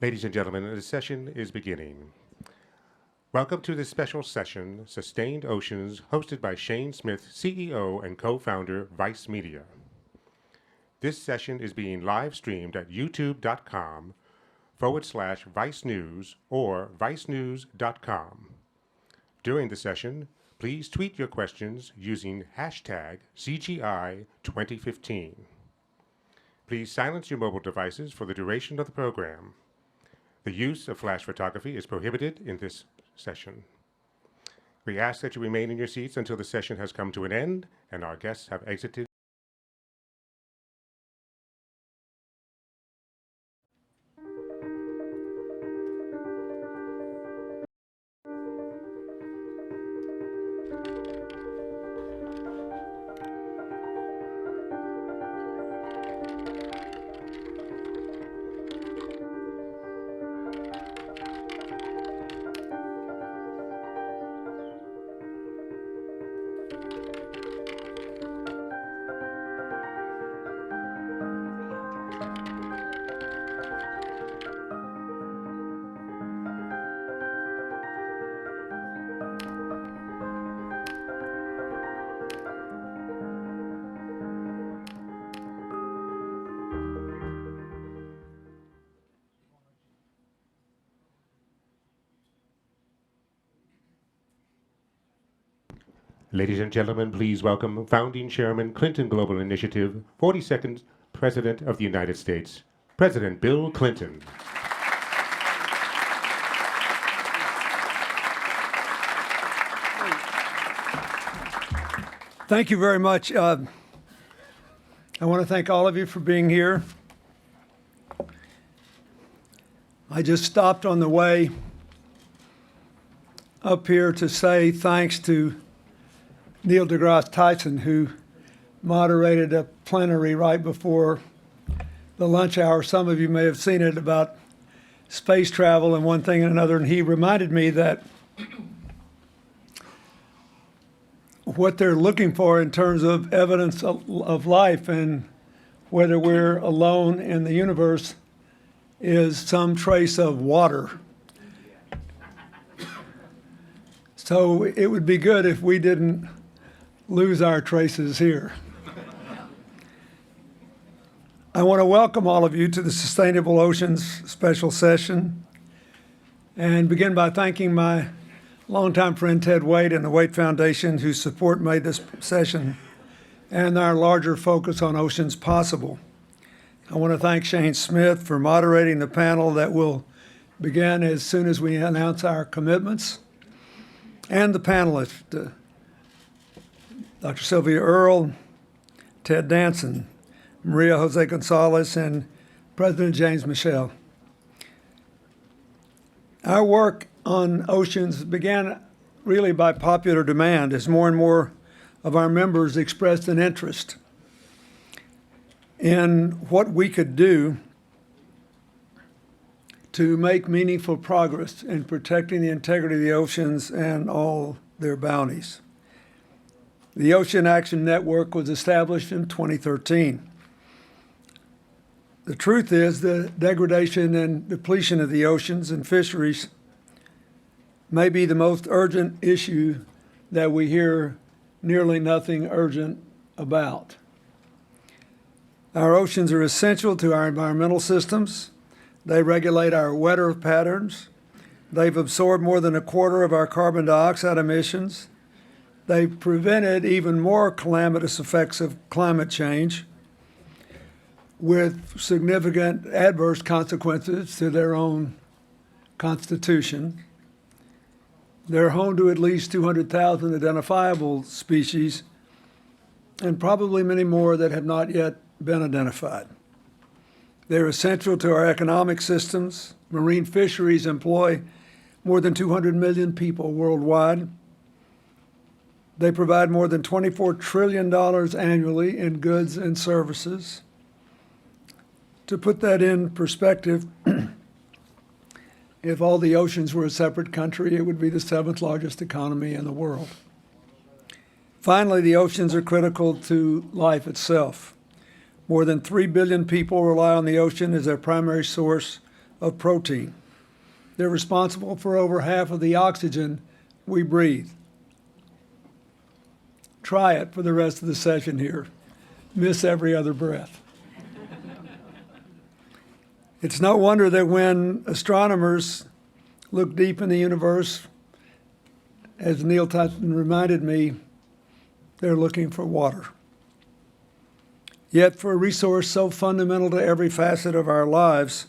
Ladies and gentlemen, the session is beginning. Welcome to this special session, Sustained Oceans, hosted by Shane Smith, CEO and co-founder, Vice Media. This session is being live streamed at youtube.com/Vice News or vicenews.com. During the session, please tweet your questions using hashtag CGI2015. Please silence your mobile devices for the duration of the program. The use of flash photography is prohibited in this session. We ask that you remain in your seats until the session has come to an end and our guests have exited. Ladies and gentlemen, please welcome Founding Chairman, Clinton Global Initiative, 42nd President of the United States, President Bill Clinton. Thank you very much. I want to thank all of you for being here. I just stopped on the way up here to say thanks to Neil deGrasse Tyson, who moderated a plenary right before the lunch hour. Some of you may have seen it, about space travel and one thing and another, and he reminded me that what they're looking for in terms of evidence of life and whether we're alone in the universe is some trace of water. So it would be good if we didn't lose our traces here. I want to welcome all of you to the Sustainable Oceans special session and begin by thanking my longtime friend Ted Wade and the Wade Foundation, whose support made this session and our larger focus on oceans possible. I want to thank Shane Smith for moderating the panel that will begin as soon as we announce our commitments, and the panelists, Dr. Sylvia Earle, Ted Danson, Maria José González, and President James Michel. Our work on oceans began really by popular demand as more and more of our members expressed an interest in what we could do to make meaningful progress in protecting the integrity of the oceans and all their bounties. The Ocean Action Network was established in 2013. The truth is the degradation and depletion of the oceans and fisheries may be the most urgent issue that we hear nearly nothing urgent about. Our oceans are essential to our environmental systems. They regulate our weather patterns. They've absorbed more than a quarter of our carbon dioxide emissions. They've prevented even more calamitous effects of climate change with significant adverse consequences to their own constitution. They're home to at least 200,000 identifiable species and probably many more that have not yet been identified. They're essential to our economic systems. Marine fisheries employ more than 200 million people worldwide. They provide more than $24 trillion annually in goods and services. To put that in perspective, if all the oceans were a separate country, it would be the 7th largest economy in the world. Finally, the oceans are critical to life itself. More than 3 billion people rely on the ocean as their primary source of protein. They're responsible for over half of the oxygen we breathe. Try it for the rest of the session here. Miss every other breath. It's no wonder that when astronomers look deep in the universe, as Neil Tyson reminded me, they're looking for water. Yet for a resource so fundamental to every facet of our lives,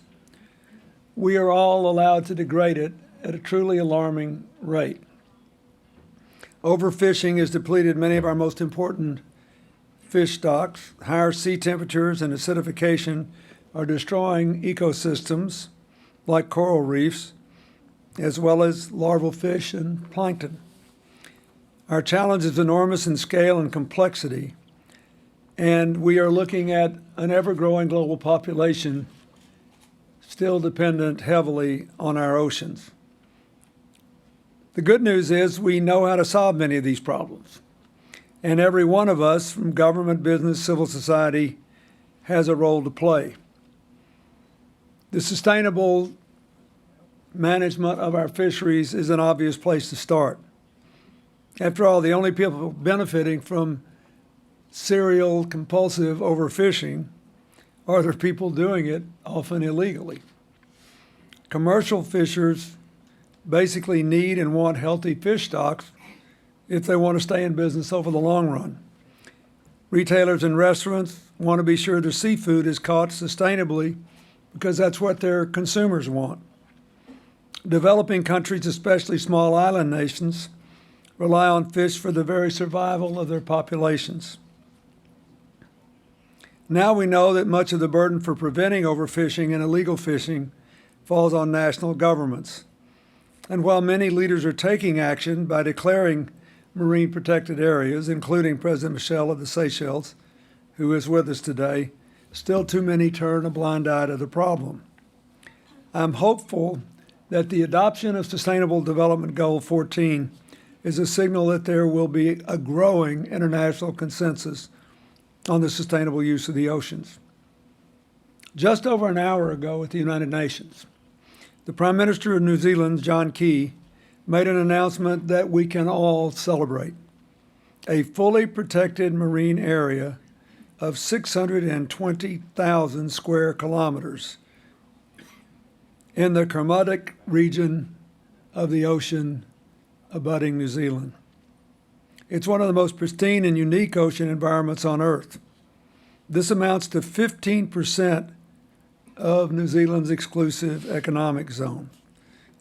we are all allowed to degrade it at a truly alarming rate. Overfishing has depleted many of our most important fish stocks. Higher sea temperatures and acidification are destroying ecosystems like coral reefs, as well as larval fish and plankton. Our challenge is enormous in scale and complexity, and we are looking at an ever-growing global population still dependent heavily on our oceans. The good news is we know how to solve many of these problems, and every one of us, from government, business, civil society, has a role to play. The sustainable management of our fisheries is an obvious place to start. After all, the only people benefiting from serial compulsive overfishing are the people doing it, often illegally. Commercial fishers basically need and want healthy fish stocks if they want to stay in business over the long run. Retailers and restaurants want to be sure their seafood is caught sustainably because that's what their consumers want. Developing countries, especially small island nations, rely on fish for the very survival of their populations. Now we know that much of the burden for preventing overfishing and illegal fishing falls on national governments. And while many leaders are taking action by declaring marine protected areas, including President Michel of the Seychelles, who is with us today, still too many turn a blind eye to the problem. I'm hopeful that the adoption of Sustainable Development Goal 14 is a signal that there will be a growing international consensus on the sustainable use of the oceans. Just over an hour ago at the United Nations, the Prime Minister of New Zealand, John Key, made an announcement that we can all celebrate: a fully protected marine area of 620,000 square kilometers in the Kermadec region of the ocean abutting New Zealand. It's one of the most pristine and unique ocean environments on Earth. This amounts to 15% of New Zealand's exclusive economic zone.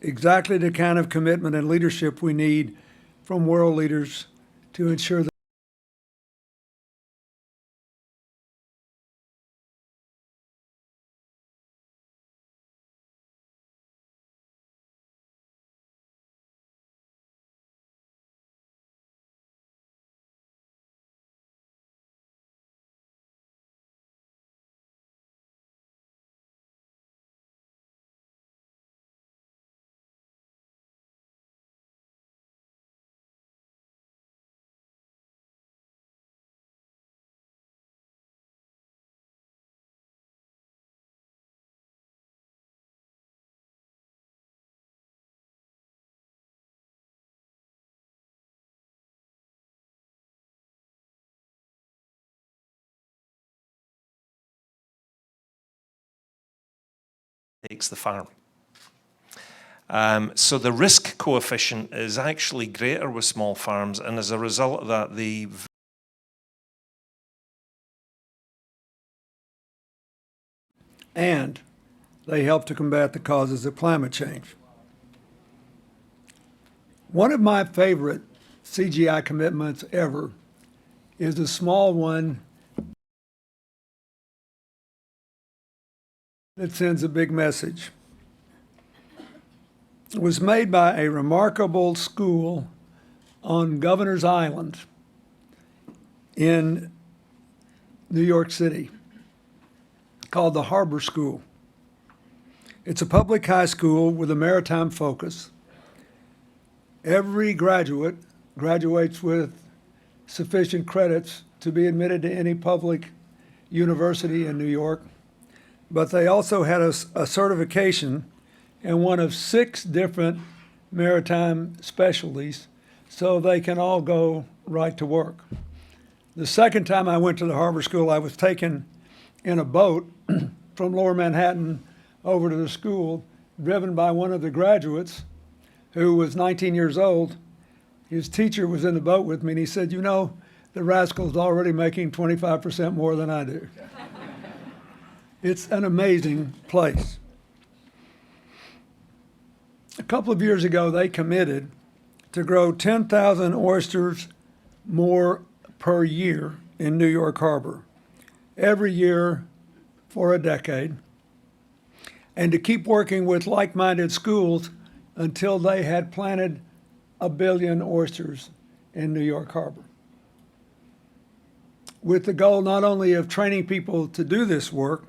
Exactly the kind of commitment and leadership we need from world leaders to ensure that takes the farm. So the risk coefficient is actually greater with small farms, and as a result of that, and they help to combat the causes of climate change. One of my favorite CGI commitments ever is a small one that sends a big message. It was made by a remarkable school on Governor's Island in New York City called the Harbor School. It's a public high school with a maritime focus. Every graduate graduates with sufficient credits to be admitted to any public university in New York. but they also had a certification in one of 6 different maritime specialties, so they can all go right to work. The second time I went to the harbor school, I was taken in a boat from Lower Manhattan over to the school, driven by one of the graduates who was 19 years old. His teacher was in the boat with me, and he said, "You know, the rascal's already making 25% more than I do." It's an amazing place. A couple of years ago, they committed to grow 10,000 oysters more per year in New York Harbor, every year for a decade, and to keep working with like-minded schools until they had planted 1 billion oysters in New York Harbor, with the goal not only of training people to do this work,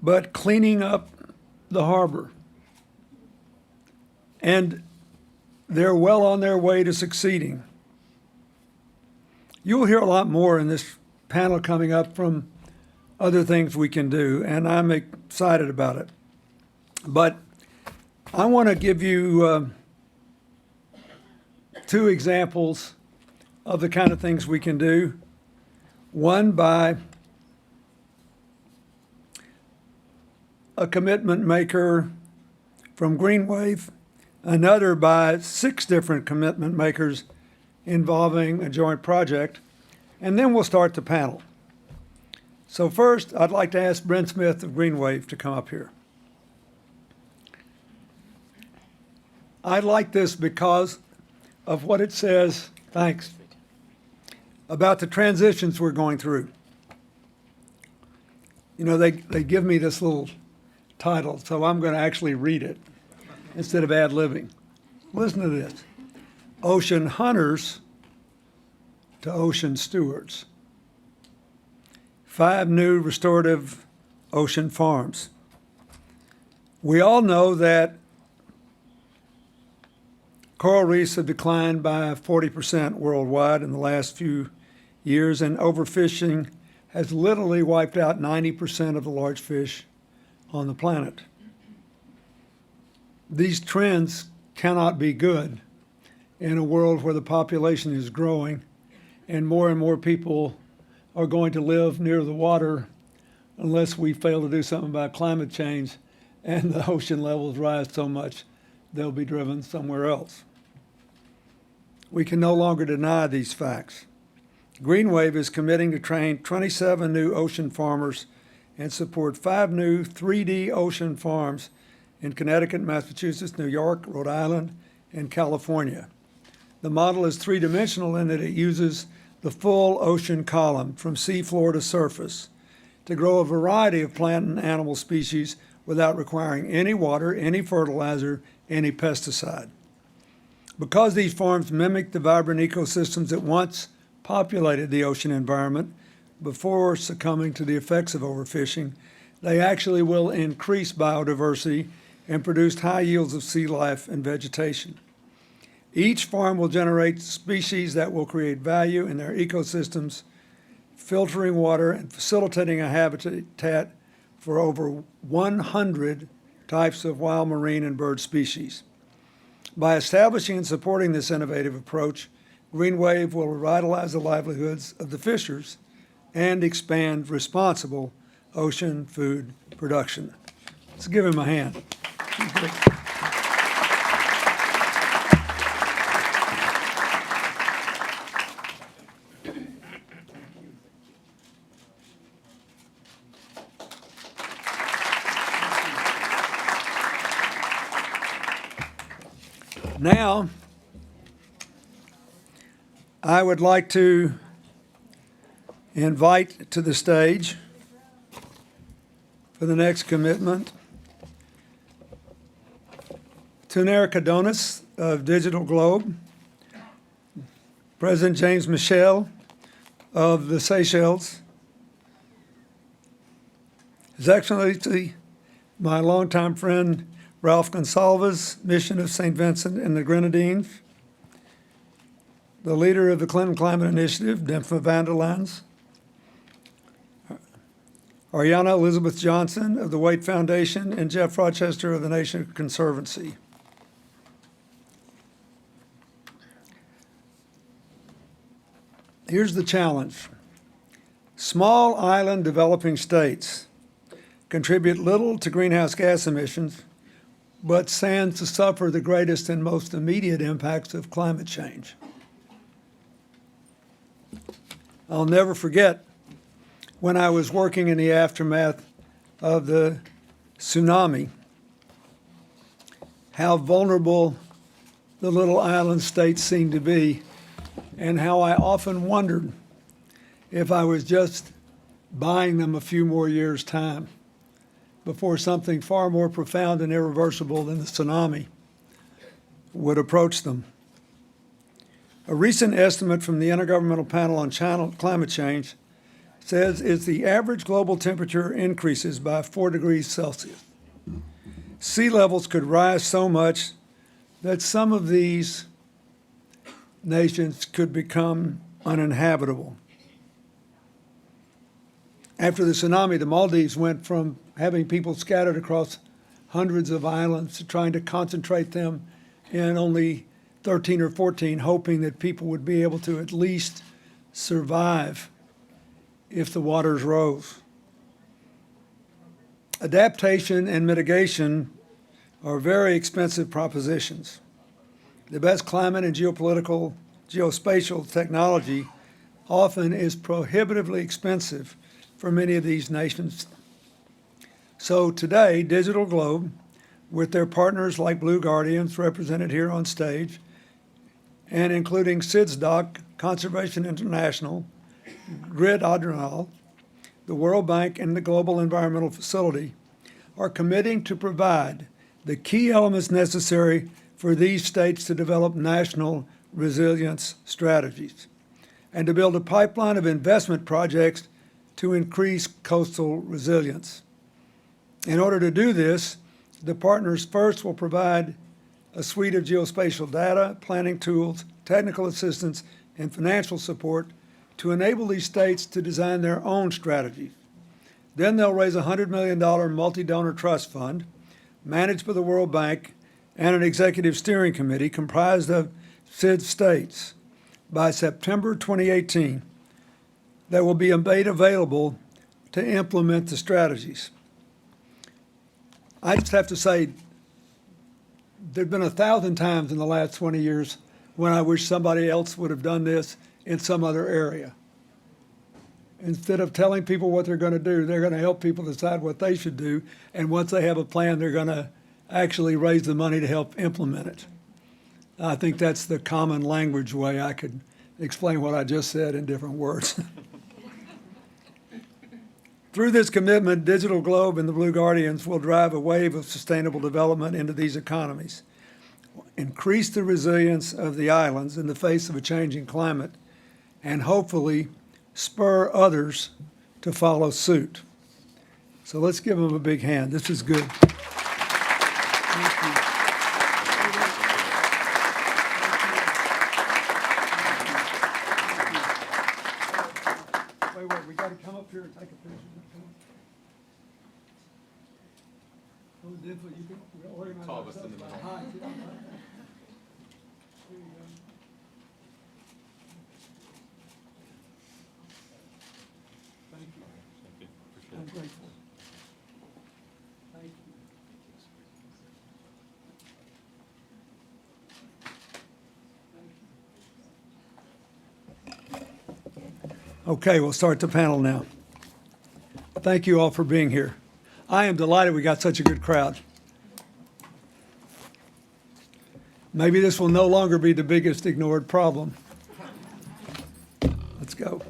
but cleaning up the harbor. And they're well on their way to succeeding. You'll hear a lot more in this panel coming up from other things we can do, and I'm excited about it. But I want to give you 2 examples of the kind of things we can do. One by a commitment maker from GreenWave, another by 6 different commitment makers involving a joint project, and then we'll start the panel. So first, I'd like to ask Brent Smith of GreenWave to come up here. I like this because of what it says, thanks, about the transitions we're going through. You know, they give me this little title, so I'm going to actually read it instead of ad-libbing. Listen to this. Ocean hunters to ocean stewards. 5 new restorative ocean farms. We all know that coral reefs have declined by 40% worldwide in the last few years, and overfishing has literally wiped out 90% of the large fish on the planet. These trends cannot be good in a world where the population is growing and more people are going to live near the water unless we fail to do something about climate change and the ocean levels rise so much they'll be driven somewhere else. We can no longer deny these facts. GreenWave is committing to train 27 new ocean farmers and support 5 new 3D ocean farms in Connecticut, Massachusetts, New York, Rhode Island, and California. The model is 3-dimensional in that it uses the full ocean column from seafloor to surface to grow a variety of plant and animal species without requiring any water, any fertilizer, any pesticide. Because these farms mimic the vibrant ecosystems that once populated the ocean environment before succumbing to the effects of overfishing, they actually will increase biodiversity and produce high yields of sea life and vegetation. Each farm will generate species that will create value in their ecosystems, filtering water and facilitating a habitat for over 100 types of wild marine and bird species. By establishing and supporting this innovative approach, GreenWave will revitalize the livelihoods of the fishers and expand responsible ocean food production. Let's give him a hand. Now, I would like to invite to the stage for the next commitment Tuner Cadonis of Digital Globe, President James Michel of the Seychelles, His Excellency, my longtime friend Ralph González, Mission of St. Vincent and the Grenadines, the leader of the Clinton Climate Initiative, Dimfa van der Lans, Ariana Elizabeth Johnson of the Waite Foundation, and Jeff Rochester of the Nation Conservancy. Here's the challenge. Small island developing states contribute little to greenhouse gas emissions, but stand to suffer the greatest and most immediate impacts of climate change. I'll never forget when I was working in the aftermath of the tsunami, how vulnerable the little island states seemed to be, and how I often wondered if I was just buying them a few more years' time before something far more profound and irreversible than the tsunami would approach them. A recent estimate from the Intergovernmental Panel on Climate Change says if the average global temperature increases by 4 degrees Celsius, sea levels could rise so much that some of these nations could become uninhabitable. After the tsunami, the Maldives went from having people scattered across hundreds of islands to trying to concentrate them in only 13 or 14, hoping that people would be able to at least survive if the waters rose. Adaptation and mitigation are very expensive propositions. The best climate and geospatial technology often is prohibitively expensive for many of these nations. So today, Digital Globe, with their partners like Blue Guardians represented here on stage, and including SIDSDOC, Conservation International, Grid Adrenal, the World Bank, and the Global Environmental Facility, are committing to provide the key elements necessary for these states to develop national resilience strategies and to build a pipeline of investment projects to increase coastal resilience. In order to do this, the partners first will provide a suite of geospatial data, planning tools, technical assistance, and financial support to enable these states to design their own strategies. Then they'll raise a $100 million multi-donor trust fund managed by the World Bank and an executive steering committee comprised of SID states by September 2018 that will be made available to implement the strategies. I just have to say, there've been 1,000 times in the last 20 years when I wish somebody else would have done this in some other area. Instead of telling people what they're going to do, they're going to help people decide what they should do. And once they have a plan, they're going to actually raise the money to help implement it. I think that's the common language way I could explain what I just said in different words. Through this commitment, Digital Globe and the Blue Guardians will drive a wave of sustainable development into these economies, increase the resilience of the islands in the face of a changing climate, and hopefully spur others to follow suit. So let's give them a big hand. This is good. Thank you. Wait, we got to come up here and take a picture. You can organize All of us in the middle. Hi. Here you go. Thank you. I'm grateful. Thank you. Okay, we'll start the panel now. Thank you all for being here. I am delighted we got such a good crowd. Maybe this will no longer be the biggest ignored problem. Let's go.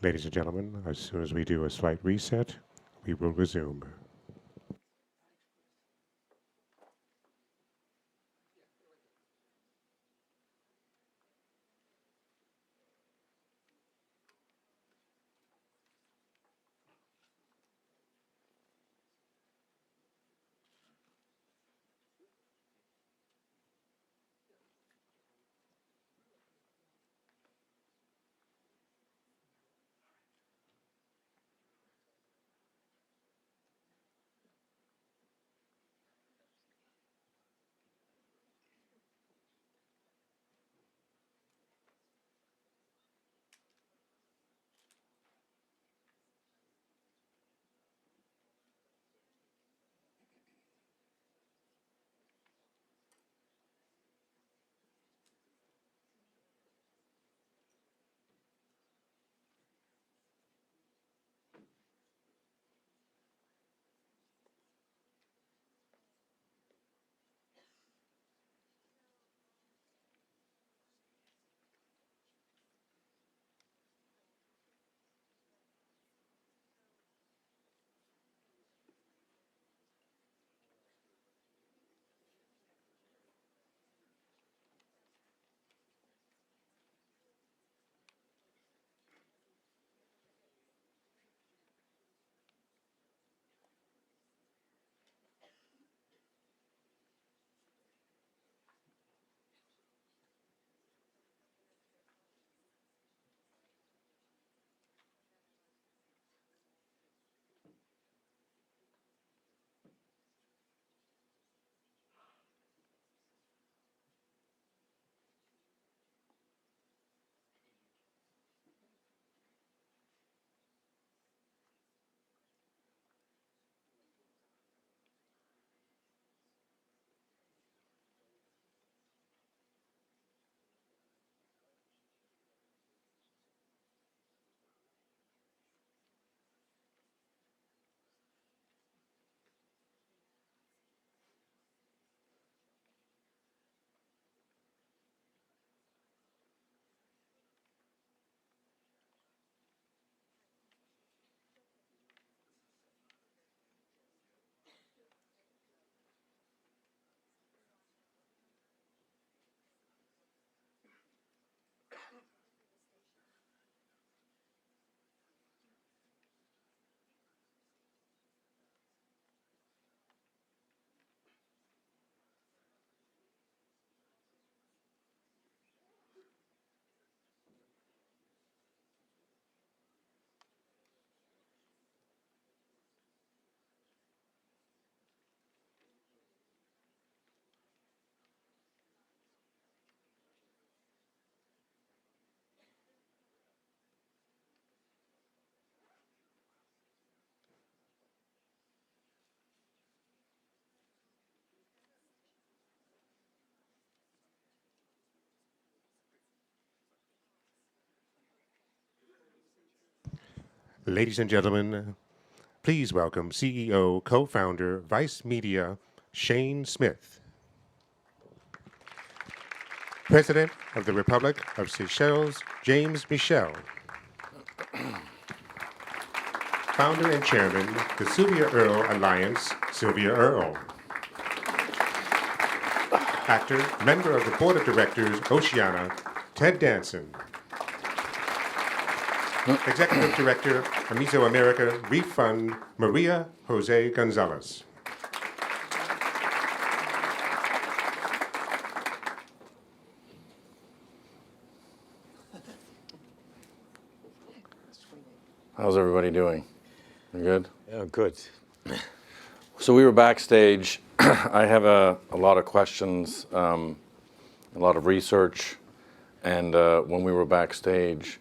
Ladies and gentlemen, as soon as we do a slight reset, we will resume. Ladies and gentlemen, please welcome CEO, co-founder, Vice Media, Shane Smith. President of the Republic of Seychelles, James Michel. Founder and Chairman, the Sylvia Earle Alliance, Sylvia Earle. Actor, member of the Board of Directors, Oceana, Ted Danson. Executive Director of Mesoamerican Reef Fund, Maria José González. How's everybody doing? You good? Yeah, good. So we were backstage. I have a lot of questions, a lot of research, and when we were backstage,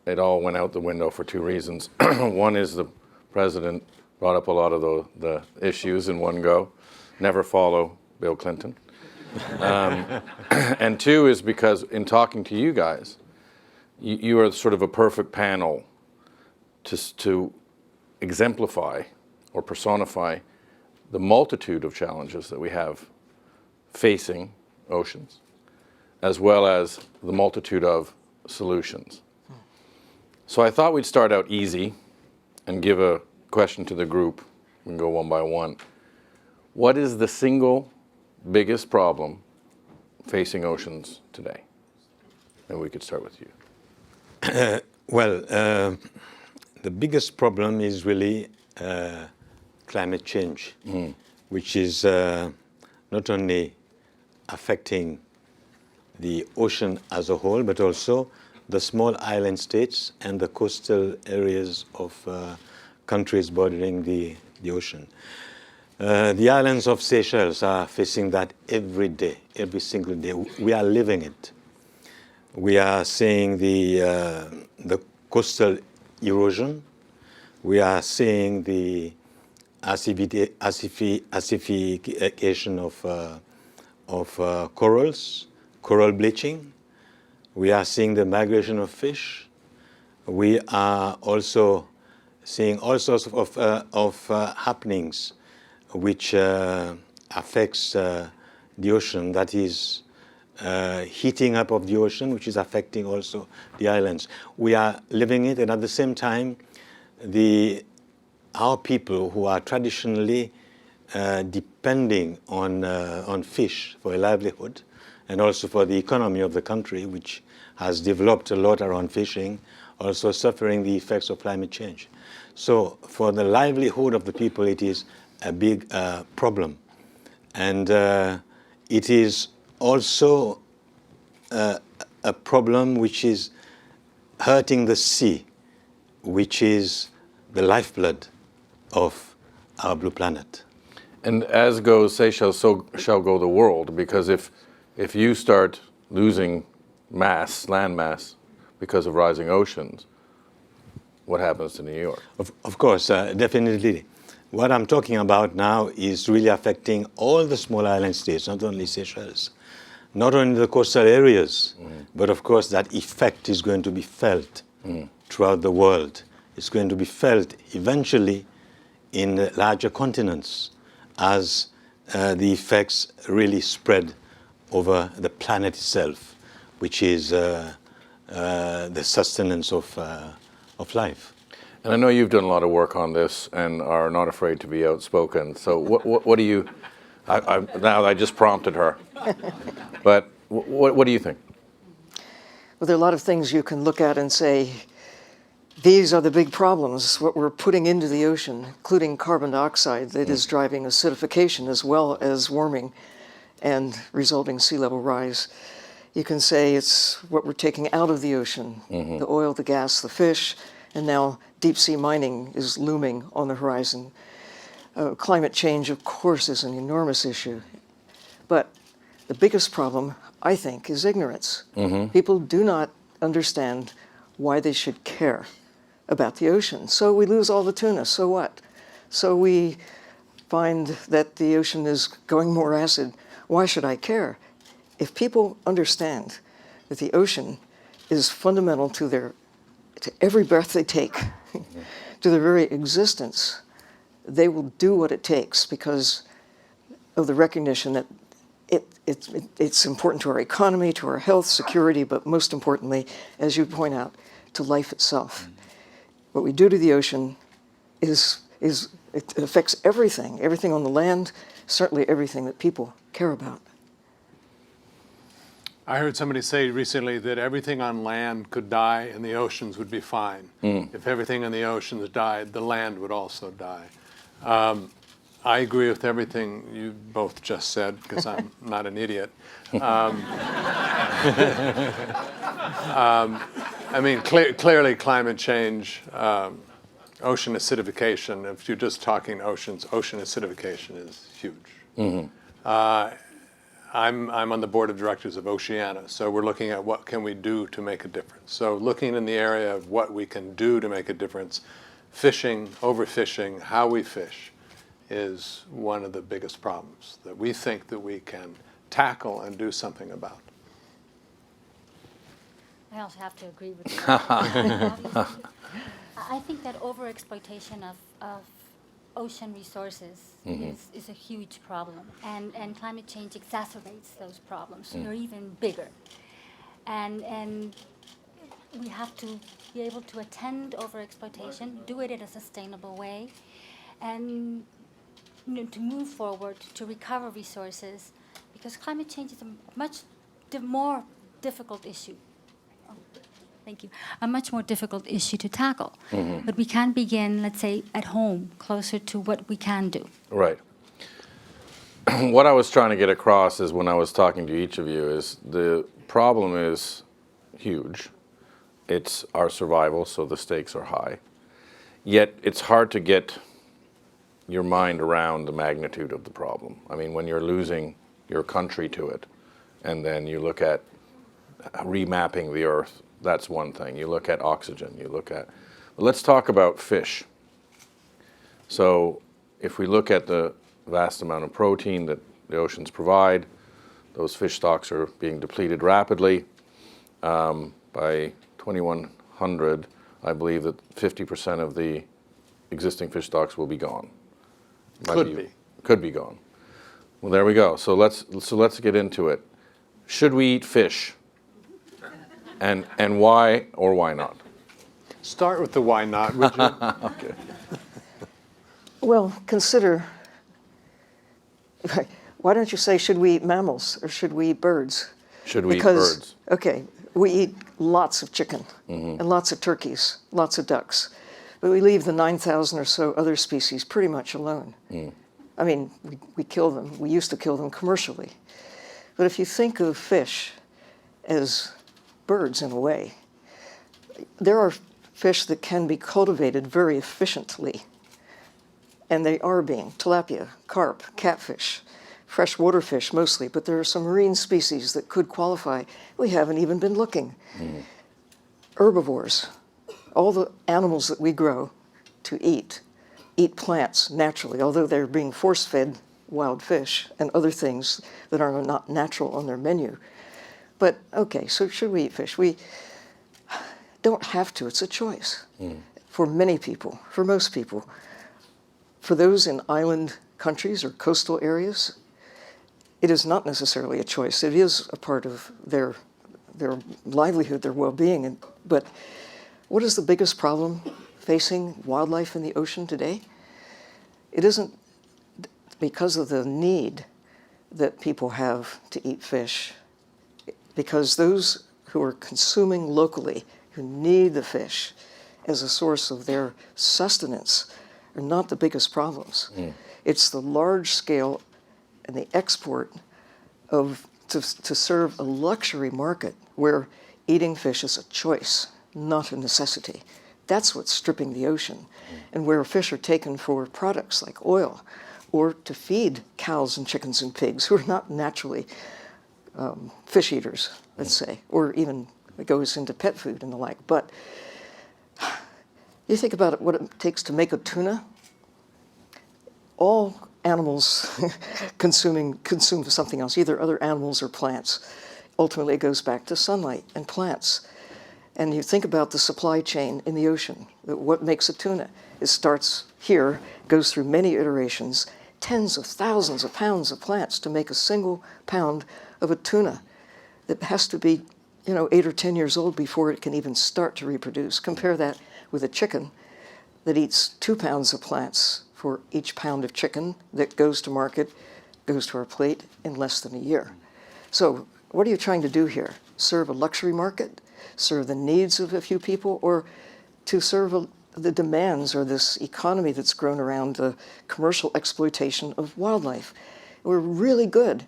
it all went out the window for two reasons. One is the president brought up a lot of the issues in one go. Never follow Bill Clinton. And two is because in talking to you guys, you are sort of a perfect panel to exemplify or personify the multitude of challenges that we have facing oceans, as well as the multitude of solutions. So I thought we'd start out easy and give a question to the group. We can go one by one. What is the single biggest problem facing oceans today? And we could start with you. The biggest problem is really climate change, which is not only affecting the ocean as a whole, but also the small island states and the coastal areas of countries bordering the ocean. The islands of Seychelles are facing that every day, every single day. We are living it. We are seeing the coastal erosion. We are seeing the acidification of corals, coral bleaching. We are seeing the migration of fish. We are also seeing all sorts of happenings which affects the ocean, that is heating up of the ocean, which is affecting also the islands. We are living it, and at the same time, our people who are traditionally depending on fish for a livelihood, and also for the economy of the country, which has developed a lot around fishing, also suffering the effects of climate change. So for the livelihood of the people, it is a big problem. And it is also a problem which is hurting the sea, which is the lifeblood of our blue planet. And as goes Seychelles, so shall go the world, because if you start losing land mass, because of rising oceans, what happens to New York? Of course, definitely. What I'm talking about now is really affecting all the small island states, not only Seychelles, not only the coastal areas, but of course that effect is going to be felt throughout the world. It's going to be felt eventually in larger continents as the effects really spread over the planet itself, which is the sustenance of life. And I know you've done a lot of work on this and are not afraid to be outspoken. So what do you, now I just prompted her, but what do you think? Well, there are a lot of things you can look at and say, these are the big problems, what we're putting into the ocean, including carbon dioxide that is driving acidification as well as warming and resulting sea level rise. You can say it's what we're taking out of the ocean, the oil, the gas, the fish, and now deep sea mining is looming on the horizon. Climate change, of course, is an enormous issue. But the biggest problem, I think, is ignorance. People do not understand why they should care about the ocean. So we lose all the tuna, so what? So we find that the ocean is going more acid. Why should I care? If people understand that the ocean is fundamental to every breath they take, to their very existence, they will do what it takes because of the recognition that it's important to our economy, to our health, security, but most importantly, as you point out, to life itself. What we do to the ocean it affects everything on the land, certainly everything that people care about. I heard somebody say recently that everything on land could die and the oceans would be fine. If everything in the oceans died, the land would also die. I agree with everything you both just said because I'm not an idiot. I mean, clearly climate change, ocean acidification, if you're just talking oceans, ocean acidification is huge. I'm on the board of directors of Oceana, so we're looking at what can we do to make a difference. So looking in the area of what we can do to make a difference, fishing, overfishing, how we fish is one of the biggest problems that we think that we can tackle and do something about. I also have to agree with you. I think that overexploitation of ocean resources is a huge problem, and climate change exacerbates those problems. They're even bigger. And we have to be able to attend overexploitation, do it in a sustainable way, and to move forward, to recover resources, because climate change is a much more difficult issue. Oh, thank you. A much more difficult issue to tackle. But we can begin, let's say, at home, closer to what we can do. Right. What I was trying to get across is when I was talking to each of you is the problem is huge. It's our survival, so the stakes are high. Yet it's hard to get your mind around the magnitude of the problem. I mean, when you're losing your country to it, and then you look at remapping the earth, that's one thing. You look at oxygen, you look at... Let's talk about fish. So if we look at the vast amount of protein that the oceans provide, those fish stocks are being depleted rapidly. By 2100, I believe that 50% of the existing fish stocks will be gone. Could be gone. Well, there we go. So let's get into it. Should we eat fish? And why or why not? Start with the why not, would you? Okay. Well, consider, why don't you say, should we eat mammals or should we eat birds? Should we eat birds? Okay, we eat lots of chicken and lots of turkeys, lots of ducks, but we leave the 9,000 or so other species pretty much alone. I mean, we kill them. We used to kill them commercially. But if you think of fish as birds in a way, there are fish that can be cultivated very efficiently, and they are being. Tilapia, carp, catfish, freshwater fish mostly, but there are some marine species that could qualify. We haven't even been looking. Herbivores, all the animals that we grow to eat plants naturally, although they're being force-fed wild fish and other things that are not natural on their menu. But, okay, so should we eat fish? We don't have to. It's a choice for many people, for most people. For those in island countries or coastal areas, it is not necessarily a choice. It is a part of their livelihood, their well-being. But what is the biggest problem facing wildlife in the ocean today? It isn't because of the need that people have to eat fish, because those who are consuming locally, who need the fish as a source of their sustenance, are not the biggest problems. It's the large scale and the export to serve a luxury market where eating fish is a choice, not a necessity. That's what's stripping the ocean, and where fish are taken for products like oil, or to feed cows and chickens and pigs who are not naturally fish eaters, let's say, or even it goes into pet food and the like. But you think about it, what it takes to make a tuna. All animals consume something else, either other animals or plants. Ultimately, it goes back to sunlight and plants. And you think about the supply chain in the ocean. What makes a tuna? It starts here, goes through many iterations, tens of thousands of pounds of plants to make a single pound of a tuna that has to be, 8 or 10 years old before it can even start to reproduce. Compare that with a chicken that eats 2 pounds of plants for each pound of chicken that goes to market, goes to our plate in less than a year. So what are you trying to do here? Serve a luxury market? Serve the needs of a few people? Or to serve the demands or this economy that's grown around the commercial exploitation of wildlife? We're really good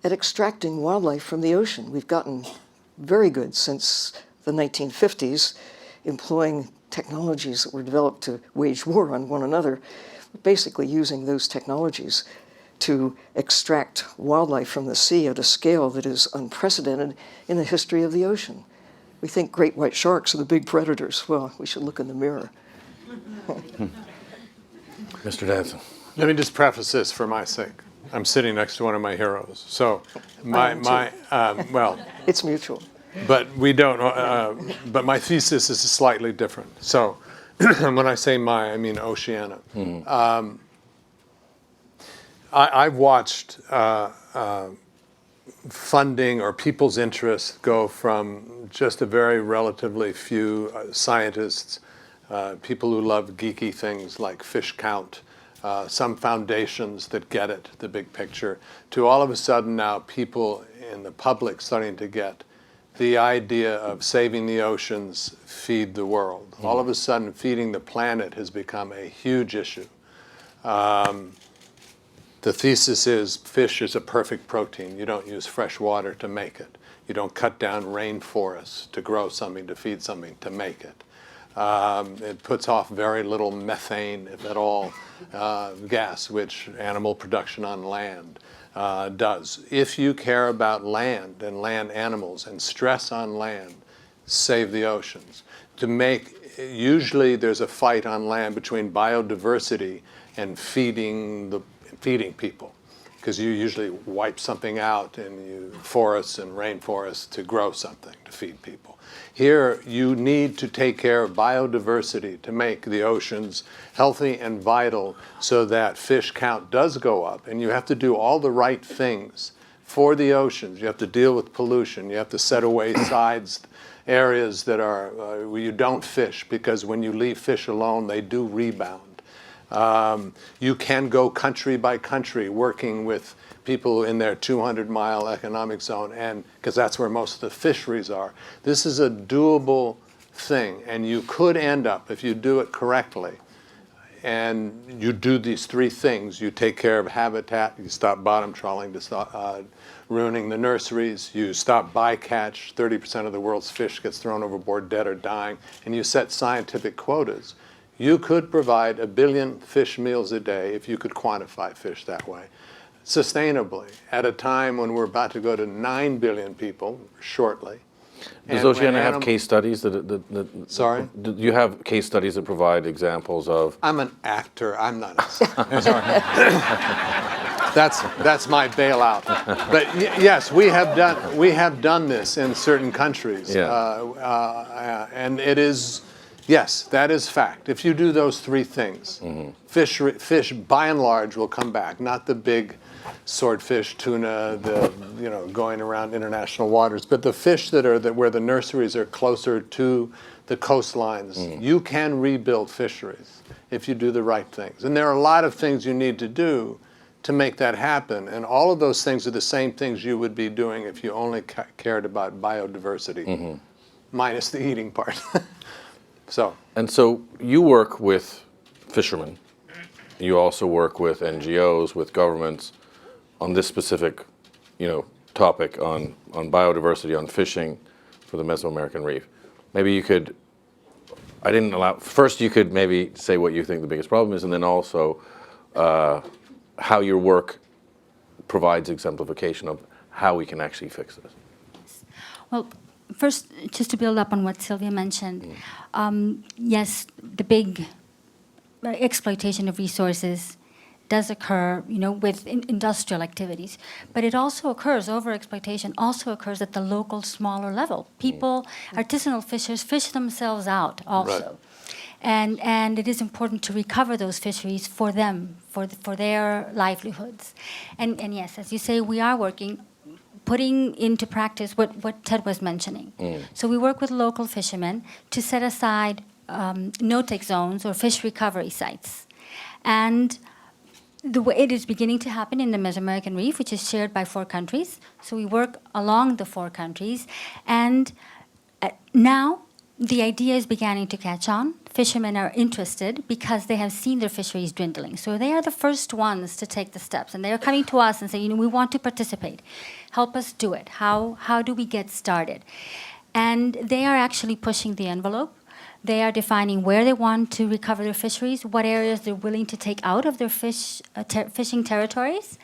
at extracting wildlife from the ocean. We've gotten very good since the 1950s, employing technologies that were developed to wage war on one another, basically using those technologies to extract wildlife from the sea at a scale that is unprecedented in the history of the ocean. We think great white sharks are the big predators. Well, we should look in the mirror. Mr. Danson. Let me just preface this for my sake. I'm sitting next to one of my heroes. So well, it's mutual. But we don't. But my thesis is slightly different. So when I say I mean Oceana. I've watched funding or people's interests go from just a very relatively few scientists, people who love geeky things like fish count, some foundations that get it, the big picture, to all of a sudden now people in the public starting to get the idea of saving the oceans, feed the world. All of a sudden, feeding the planet has become a huge issue. The thesis is fish is a perfect protein. You don't use fresh water to make it. You don't cut down rainforests to grow something, to feed something, to make it. It puts off very little methane, if at all, gas, which animal production on land does. If you care about land and land animals and stress on land, save the oceans. Usually there's a fight on land between biodiversity and feeding people, because you usually wipe something out in forests and rainforests to grow something to feed people. Here, you need to take care of biodiversity to make the oceans healthy and vital so that fish count does go up. And you have to do all the right things for the oceans. You have to deal with pollution. You have to set away areas that are where you don't fish, because when you leave fish alone, they do rebound. You can go country by country working with people in their 200-mile economic zone, and because that's where most of the fisheries are. This is a doable thing, and you could end up, if you do it correctly, and you do these three things. You take care of habitat, you stop bottom trawling to stop ruining the nurseries, you stop bycatch, 30% of the world's fish gets thrown overboard dead or dying, and you set scientific quotas. You could provide 1 billion fish meals a day if you could quantify fish that way, sustainably, at a time when we're about to go to 9 billion people shortly. Does Oceana have case studies Sorry? Do you have case studies that provide examples of? I'm an actor. I'm not a sorry. That's my bailout. But yes, we have done this in certain countries. Yeah. And it is, yes, that is fact. If you do those three things, fish by and large will come back, not the big swordfish, tuna, going around international waters, but the fish where the nurseries are closer to the coastlines. You can rebuild fisheries if you do the right things. And there are a lot of things you need to do to make that happen. And all of those things are the same things you would be doing if you only cared about biodiversity, minus the eating part. And so you work with fishermen. You also work with NGOs, with governments on this specific, topic on biodiversity, on fishing for the Mesoamerican reef. Maybe you could, first you could maybe say what you think the biggest problem is, and then also how your work provides exemplification of how we can actually fix this. Well, first, just to build up on what Sylvia mentioned, yes, the big exploitation of resources does occur, with industrial activities, but it also occurs, overexploitation also occurs at the local, smaller level. People, artisanal fishers, fish themselves out also. Right. And it is important to recover those fisheries for them, for their livelihoods. And yes, as you say, we are putting into practice what Ted was mentioning. So we work with local fishermen to set aside no-take zones or fish recovery sites. And the way it is beginning to happen in the Mesoamerican Reef, which is shared by 4 countries. So we work along the 4 countries. And now the idea is beginning to catch on. Fishermen are interested because they have seen their fisheries dwindling. So they are the first ones to take the steps. And they are coming to us and saying, we want to participate. Help us do it. How do we get started? And they are actually pushing the envelope. They are defining where they want to recover their fisheries, what areas they're willing to take out of their fishing territories,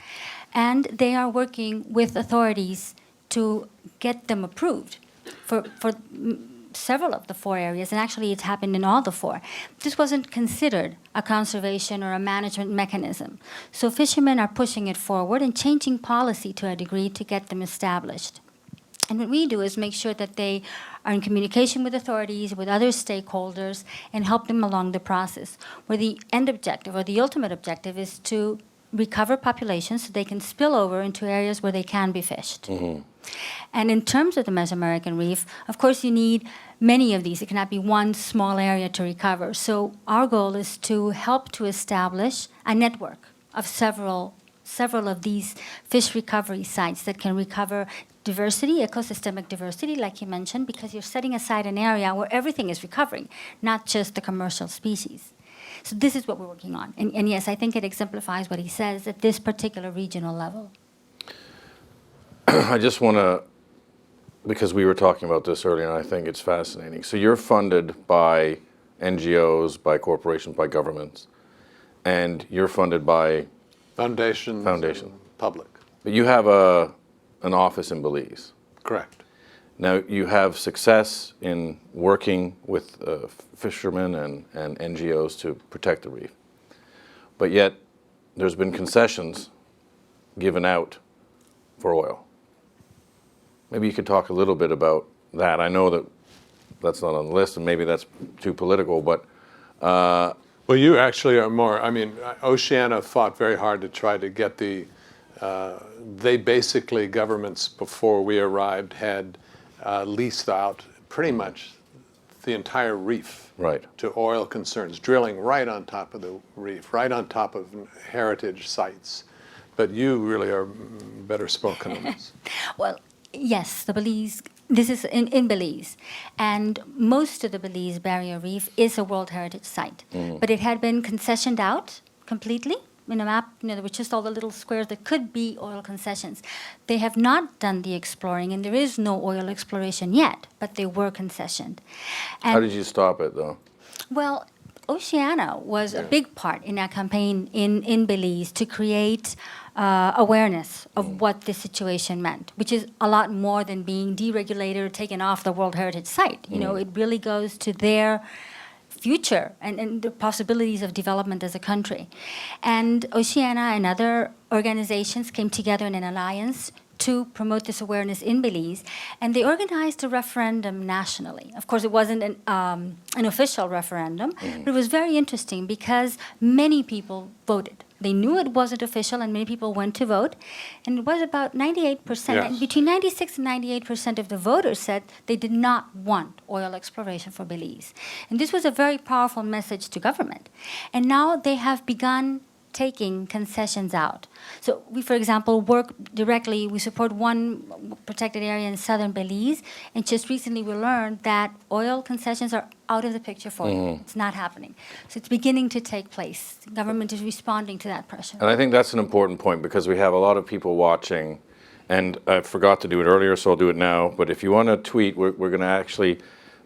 and they are working with authorities to get them approved for several of the 4 areas, and actually it's happened in all the 4. This wasn't considered a conservation or a management mechanism. So fishermen are pushing it forward and changing policy to a degree to get them established. And what we do is make sure that they are in communication with authorities, with other stakeholders, and help them along the process, where the end objective or the ultimate objective is to recover populations so they can spill over into areas where they can be fished. And in terms of the Mesoamerican reef, of course, you need many of these. It cannot be one small area to recover. So our goal is to help to establish a network of several of these fish recovery sites that can recover diversity, ecosystemic diversity, like you mentioned, because you're setting aside an area where everything is recovering, not just the commercial species. So this is what we're working on. And yes, I think it exemplifies what he says at this particular regional level. I just want to, because we were talking about this earlier, and I think it's fascinating. So you're funded by NGOs, by corporations, by governments, and you're funded by Foundation. Foundation. Public. But you have an office in Belize. Correct. Now, you have success in working with fishermen and NGOs to protect the reef. But yet, there's been concessions given out for oil. Maybe you could talk a little bit about that. I know that that's not on the list, and maybe that's too political, but Well, you actually are more, I mean, Oceana fought very hard to try to get they basically, governments before we arrived had leased out pretty much the entire reef to oil concerns, drilling right on top of the reef, right on top of heritage sites. But you really are better spoken on this. Well, yes, this is in Belize. And most of the Belize Barrier Reef is a World Heritage Site. But it had been concessioned out completely. In a map, there were just all the little squares that could be oil concessions. They have not done the exploring, and there is no oil exploration yet, but they were concessioned. And how did you stop it, though? well, Oceana was a big part in our campaign in Belize to create awareness of what this situation meant, which is a lot more than being deregulated or taken off the World Heritage Site. It really goes to their future and the possibilities of development as a country. And Oceana and other organizations came together in an alliance to promote this awareness in Belize, and they organized a referendum nationally. Of course, it wasn't an official referendum, but it was very interesting because many people voted. They knew it wasn't official, and many people went to vote. And it was about 98%, Yes. between 96 and 98% of the voters said they did not want oil exploration for Belize. And this was a very powerful message to government. And now they have begun taking concessions out. So we, for example, work directly, we support one protected area in southern Belize, and just recently we learned that oil concessions are out of the picture for it. It's not happening. So it's beginning to take place. The government is responding to that pressure. And I think that's an important point because we have a lot of people watching, and I forgot to do it earlier, so I'll do it now. But if you want to tweet, we're going to actually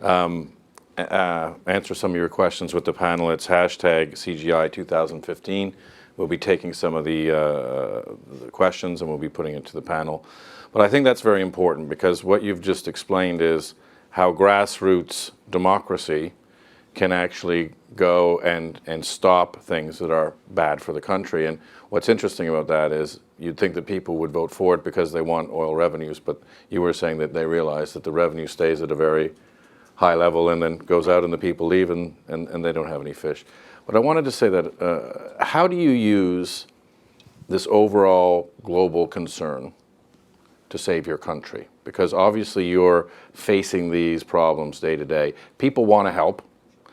answer some of your questions with the panel. It's hashtag CGI 2015. We'll be taking some of the questions and we'll be putting it to the panel. But I think that's very important because what you've just explained is how grassroots democracy can actually go and stop things that are bad for the country. And what's interesting about that is you'd think that people would vote for it because they want oil revenues, but you were saying that they realize that the revenue stays at a very high level and then goes out and the people leave and they don't have any fish. But I wanted to say that how do you use this overall global concern to save your country? Because obviously you're facing these problems day to day. People want to help.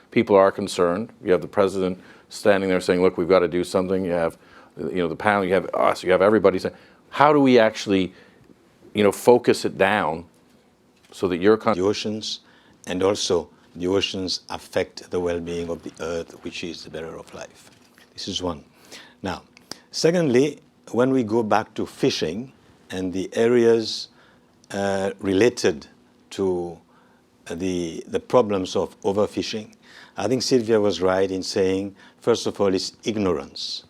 People are concerned. You have the president standing there saying, look, we've got to do something. You have the panel, you have us, you have everybody saying, how do we actually focus it down so that your country... The oceans, and also the oceans affect the well-being of the earth, which is the bearer of life. This is one. Now, secondly, when we go back to fishing and the areas related to the problems of overfishing, I think Sylvia was right in saying, first of all, it's ignorance.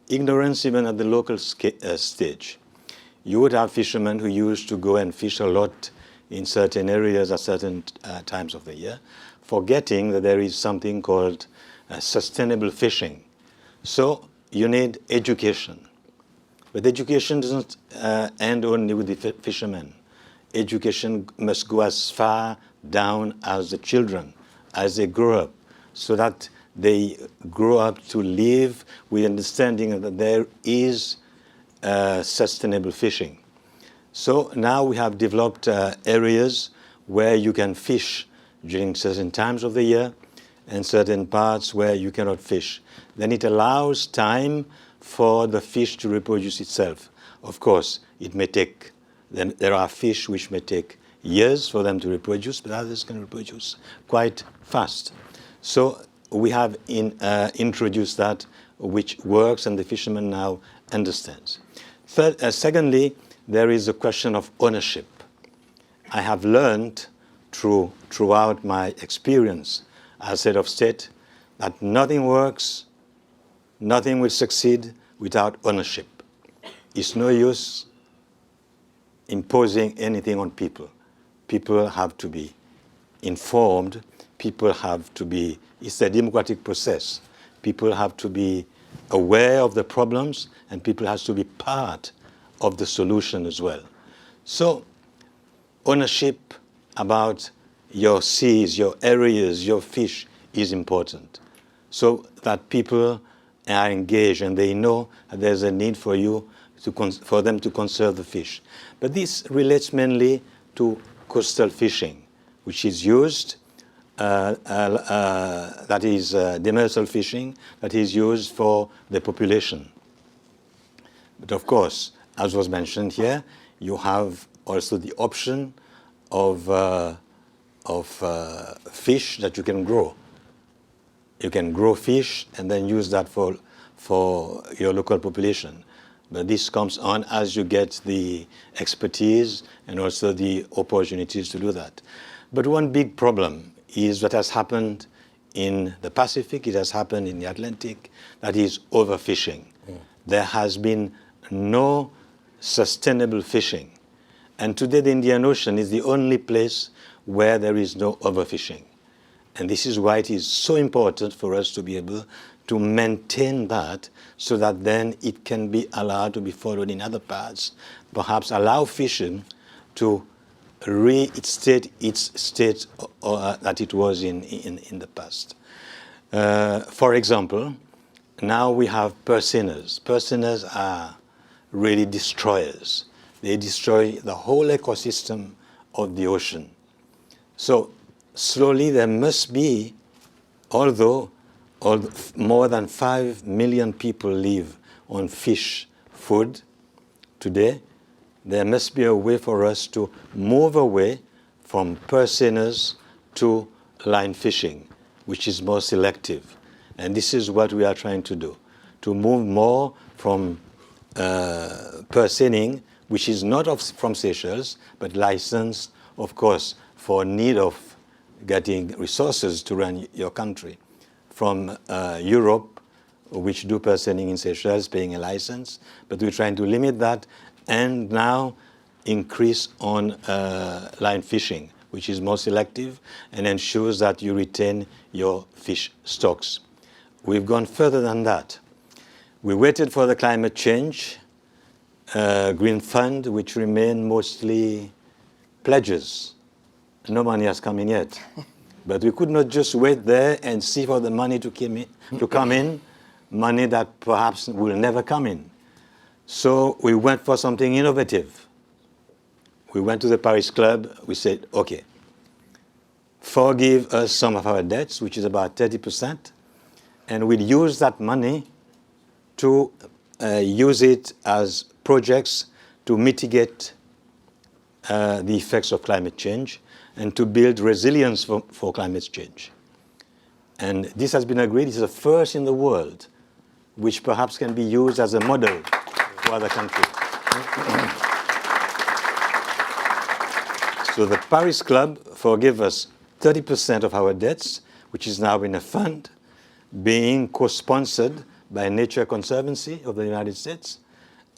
Ignorance even at the local stage. You would have fishermen who used to go and fish a lot in certain areas at certain times of the year, forgetting that there is something called sustainable fishing. So you need education. But education doesn't end only with the fishermen. Education must go as far down as the children, as they grow up, so that they grow up to live with understanding that there is sustainable fishing. So now we have developed areas where you can fish during certain times of the year and certain parts where you cannot fish. Then it allows time for the fish to reproduce itself. Of course, it may take, then there are fish which may take years for them to reproduce, but others can reproduce quite fast. So we have introduced that, which works, and the fisherman now understands. Secondly, there is a question of ownership. I have learned throughout my experience as head of state that nothing works, nothing will succeed without ownership. It's no use imposing anything on people. People have to be informed. People have to be, it's a democratic process. People have to be aware of the problems, and people have to be part of the solution as well. So ownership about your seas, your areas, your fish is important, so that people are engaged and they know that there's a need for for them to conserve the fish. But this relates mainly to coastal fishing, which is used, that is demersal fishing, that is used for the population. But of course, as was mentioned here, you have also the option of fish that you can grow. You can grow fish and then use that for your local population. But this comes on as you get the expertise and also the opportunities to do that. But one big problem is what has happened in the Pacific, it has happened in the Atlantic, that is overfishing. There has been no sustainable fishing. And today the Indian Ocean is the only place where there is no overfishing. And this is why it is so important for us to be able to maintain that, so that then it can be allowed to be followed in other parts, perhaps allow fishing to reinstate its state that it was in the past. For example, now we have purseaners. Purseaners are really destroyers. They destroy the whole ecosystem of the ocean. So slowly there must be, although more than 5 million people live on fish food today, there must be a way for us to move away from purseaners to line fishing, which is more selective. And this is what we are trying to do, to move more from purseaning, which is not from Seychelles, but licensed, of course, for need of getting resources to run your country, from Europe, which do purseaning in Seychelles, paying a license. But we're trying to limit that and now increase on line fishing, which is more selective and ensures that you retain your fish stocks. We've gone further than that. We waited for the climate change Green Fund, which remain mostly pledges. No money has come in yet. But we could not just wait there and see for the money to come in, money that perhaps will never come in. So we went for something innovative. We went to the Paris Club. We said, okay, forgive us some of our debts, which is about 30%, and we'll use that money to use it as projects to mitigate the effects of climate change and to build resilience for climate change. And this has been agreed. It's the first in the world, which perhaps can be used as a model for other countries. So the Paris Club forgave us 30% of our debts, which is now in a fund being co-sponsored by Nature Conservancy of the United States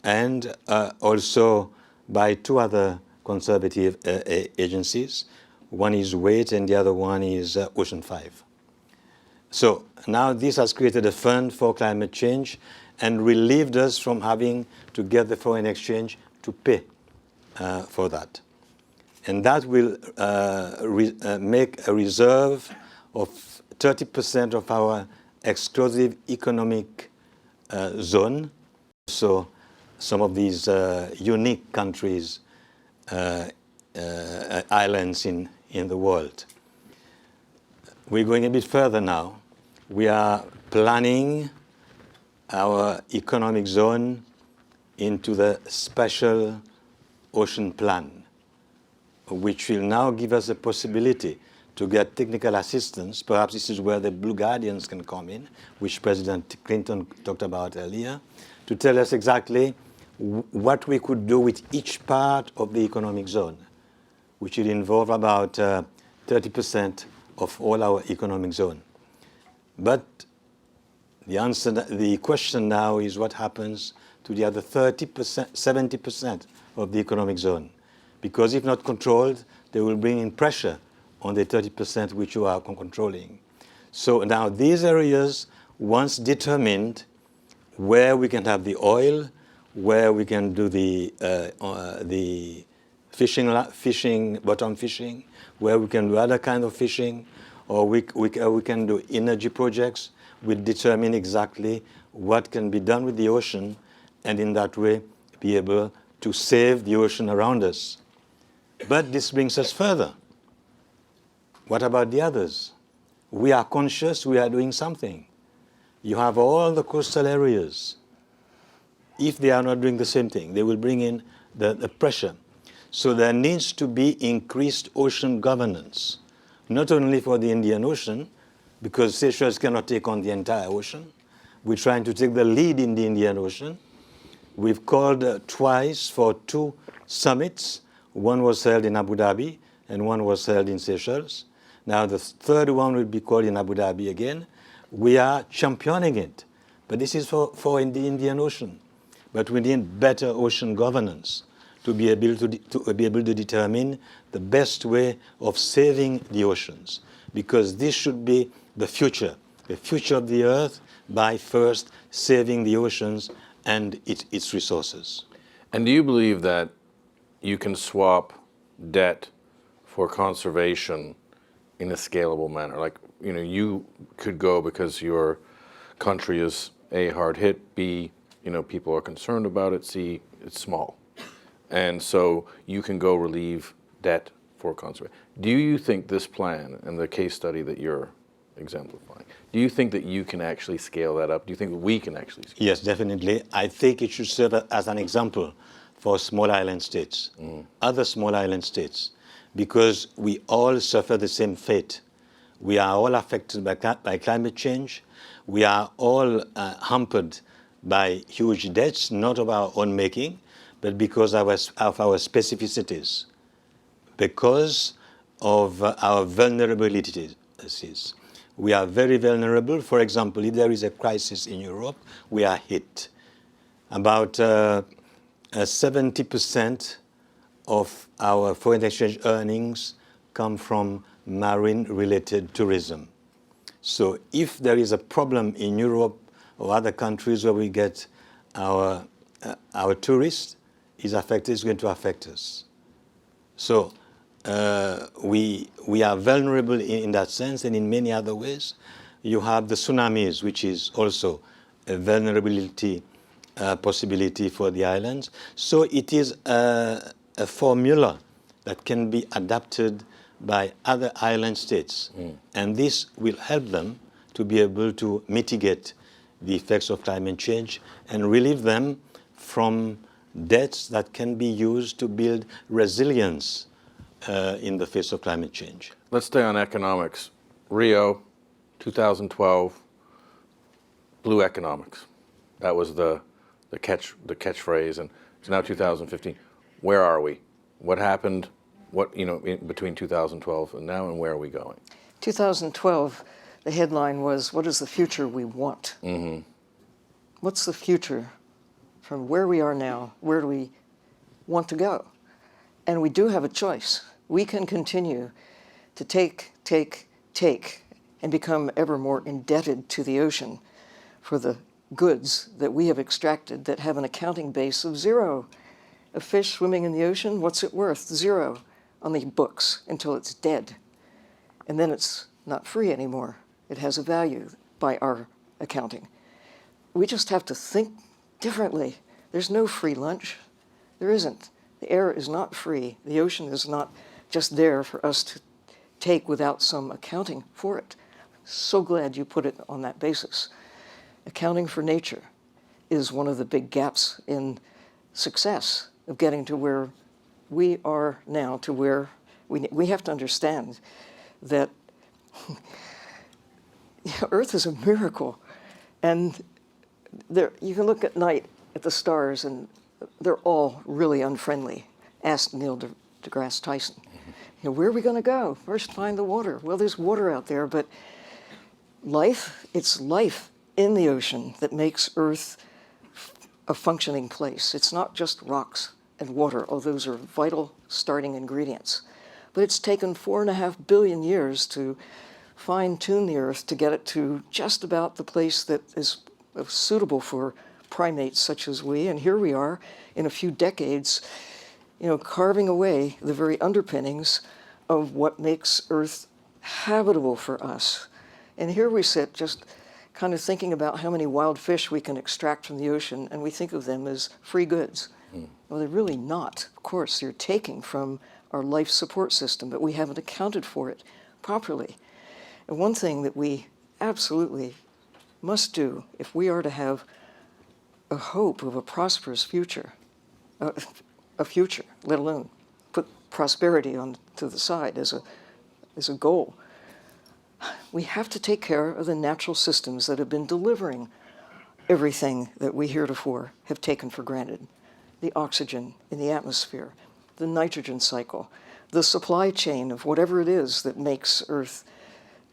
and also by two other conservative agencies. One is WAIT and the other one is Ocean 5. So now this has created a fund for climate change and relieved us from having to get the foreign exchange to pay for that. And that will make a reserve of 30% of our exclusive economic zone. So some of these unique countries, islands in the world. We're going a bit further now. We are planning our economic zone into the special ocean plan, which will now give us a possibility to get technical assistance. Perhaps this is where the Blue Guardians can come in, which President Clinton talked about earlier, to tell us exactly what we could do with each part of the economic zone, which will involve about 30% of all our economic zone. But the question now is what happens to the other 30%, 70% of the economic zone? Because if not controlled, they will bring in pressure on the 30% which you are controlling. So now these areas, once determined, where we can have the oil, where we can do the fishing, bottom fishing, where we can do other kind of fishing, or we can do energy projects, will determine exactly what can be done with the ocean, and in that way be able to save the ocean around us. But this brings us further. What about the others? We are conscious we are doing something. You have all the coastal areas. If they are not doing the same thing, they will bring in the pressure. So there needs to be increased ocean governance, not only for the Indian Ocean, because Seychelles cannot take on the entire ocean. We're trying to take the lead in the Indian Ocean. We've called twice for 2 summits. One was held in Abu Dhabi and one was held in Seychelles. Now the third one will be called in Abu Dhabi again. We are championing it, but this is for in the Indian Ocean. But we need better ocean governance to be able to determine the best way of saving the oceans, because this should be the future of the Earth, by first saving the oceans and its resources. And do you believe that you can swap debt for conservation in a scalable manner? Like, you know, you could go because your country is A, hard hit, B, you know, people are concerned about it, C, it's small. And so you can go relieve debt for conservation. Do you think this plan and the case study that you're exemplifying, do you think that you can actually scale that up? Do you think that we can actually scale Yes, definitely. I think it should serve as an example for small island states, other small island states, because we all suffer the same fate. We are all affected by climate change. We are all hampered by huge debts, not of our own making, but because of our specificities, because of our vulnerabilities. We are very vulnerable. For example, if there is a crisis in Europe, we are hit. About 70% of our foreign exchange earnings come from marine-related tourism. So if there is a problem in Europe or other countries where we get our tourists is affected, it's going to affect us. So we are vulnerable in that sense, and in many other ways. You have the tsunamis, which is also a vulnerability possibility for the islands. So it is a formula that can be adapted by other island states. And this will help them to be able to mitigate the effects of climate change and relieve them from debts that can be used to build resilience in the face of climate change. Let's stay on economics. Rio, 2012, blue economics. That was the catchphrase, and it's now 2015. Where are we? What happened? What, you know, between 2012 and now, and where are we going? 2012, the headline was, "What is the future we want?" What's the future from where we are now? Where do we want to go? And we do have a choice. We can continue to take, and become ever more indebted to the ocean for the goods that we have extracted that have an accounting base of 0. A fish swimming in the ocean, what's it worth? 0 on the books until it's dead. And then it's not free anymore. It has a value by our accounting. we just have to think differently. There's no free lunch. There isn't. The air is not free. The ocean is not just there for us to take without some accounting for it. So glad you put it on that basis. Accounting for nature is one of the big gaps in success of getting to where we are now, to where we have to understand that Earth is a miracle. And there, you can look at night at the stars, and they're all really unfriendly. Ask Neil deGrasse Tyson. You know, where are we going to go? First, find the water. Well, there's water out there, but life, it's life in the ocean that makes Earth a functioning place. It's not just rocks and water, although those are vital starting ingredients. But it's taken 4.5 billion years to fine-tune the Earth to get it to just about the place that is suitable for primates such as we. And here we are in a few decades, you know, carving away the very underpinnings of what makes Earth habitable for us. And here we sit just kind of thinking about how many wild fish we can extract from the ocean, and we think of them as free goods. Well, they're really not. Of course, they're taking from our life support system, but we haven't accounted for it properly. And one thing that we absolutely must do if we are to have a hope of a prosperous future, a future, let alone put prosperity on to the side as a goal, we have to take care of the natural systems that have been delivering everything that we heretofore have taken for granted. The oxygen in the atmosphere, the nitrogen cycle, the supply chain of whatever it is that makes Earth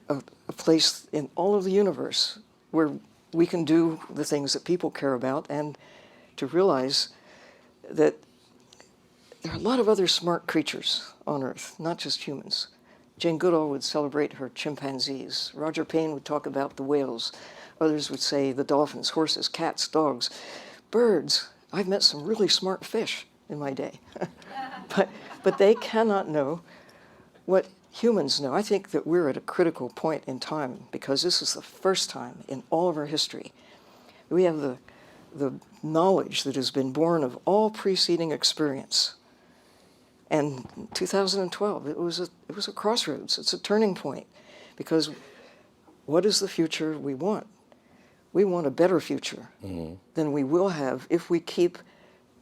a place in all of the universe where we can do the things that people care about, and to realize that there are a lot of other smart creatures on Earth, not just humans. Jane Goodall would celebrate her chimpanzees. Roger Payne would talk about the whales. Others would say the dolphins, horses, cats, dogs, birds. I've met some really smart fish in my day. but they cannot know what humans know. I think that we're at a critical point in time because this is the first time in all of our history we have the knowledge that has been born of all preceding experience. And 2012, it was a crossroads. It's a turning point, because what is the future we want? We want a better future than we will have if we keep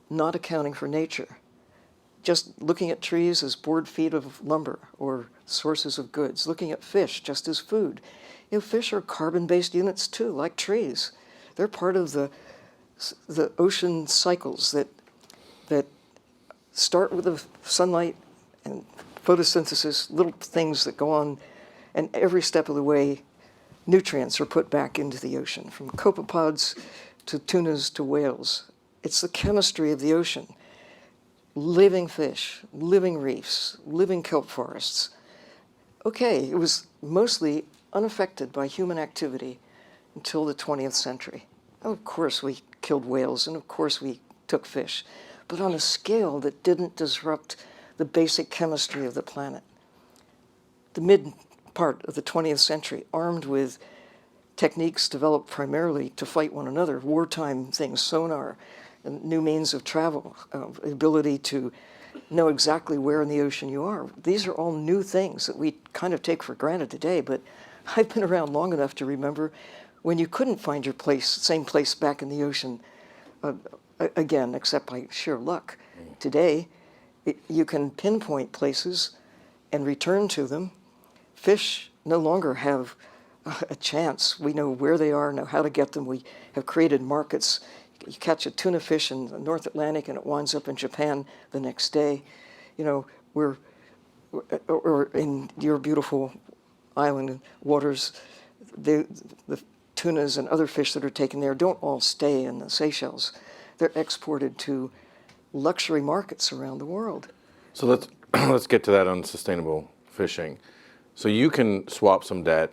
not accounting for nature, just looking at trees as board feet of lumber or sources of goods, looking at fish just as food. You know, fish are carbon-based units too, like trees. They're part of the ocean cycles that start with the sunlight and photosynthesis, little things that go on, and every step of the way, nutrients are put back into the ocean, from copepods to tunas to whales. It's the chemistry of the ocean. Living fish, living reefs, living kelp forests. Okay, it was mostly unaffected by human activity until the 20th century. Of course we killed whales, and of course we took fish, but on a scale that didn't disrupt the basic chemistry of the planet. The mid part of the 20th century, armed with techniques developed primarily to fight one another, wartime things, sonar, and new means of travel, ability to know exactly where in the ocean you are. These are all new things that we kind of take for granted today, but I've been around long enough to remember when you couldn't find your place, same place back in the ocean again, except by sheer luck. Today, you can pinpoint places and return to them. Fish no longer have a chance. We know where they are, know how to get them. We have created markets. You catch a tuna fish in the North Atlantic and it winds up in Japan the next day. You know, or in your beautiful island waters, the tunas and other fish that are taken there don't all stay in the Seychelles. They're exported to luxury markets around the world. So let's get to that unsustainable fishing. So you can swap some debt,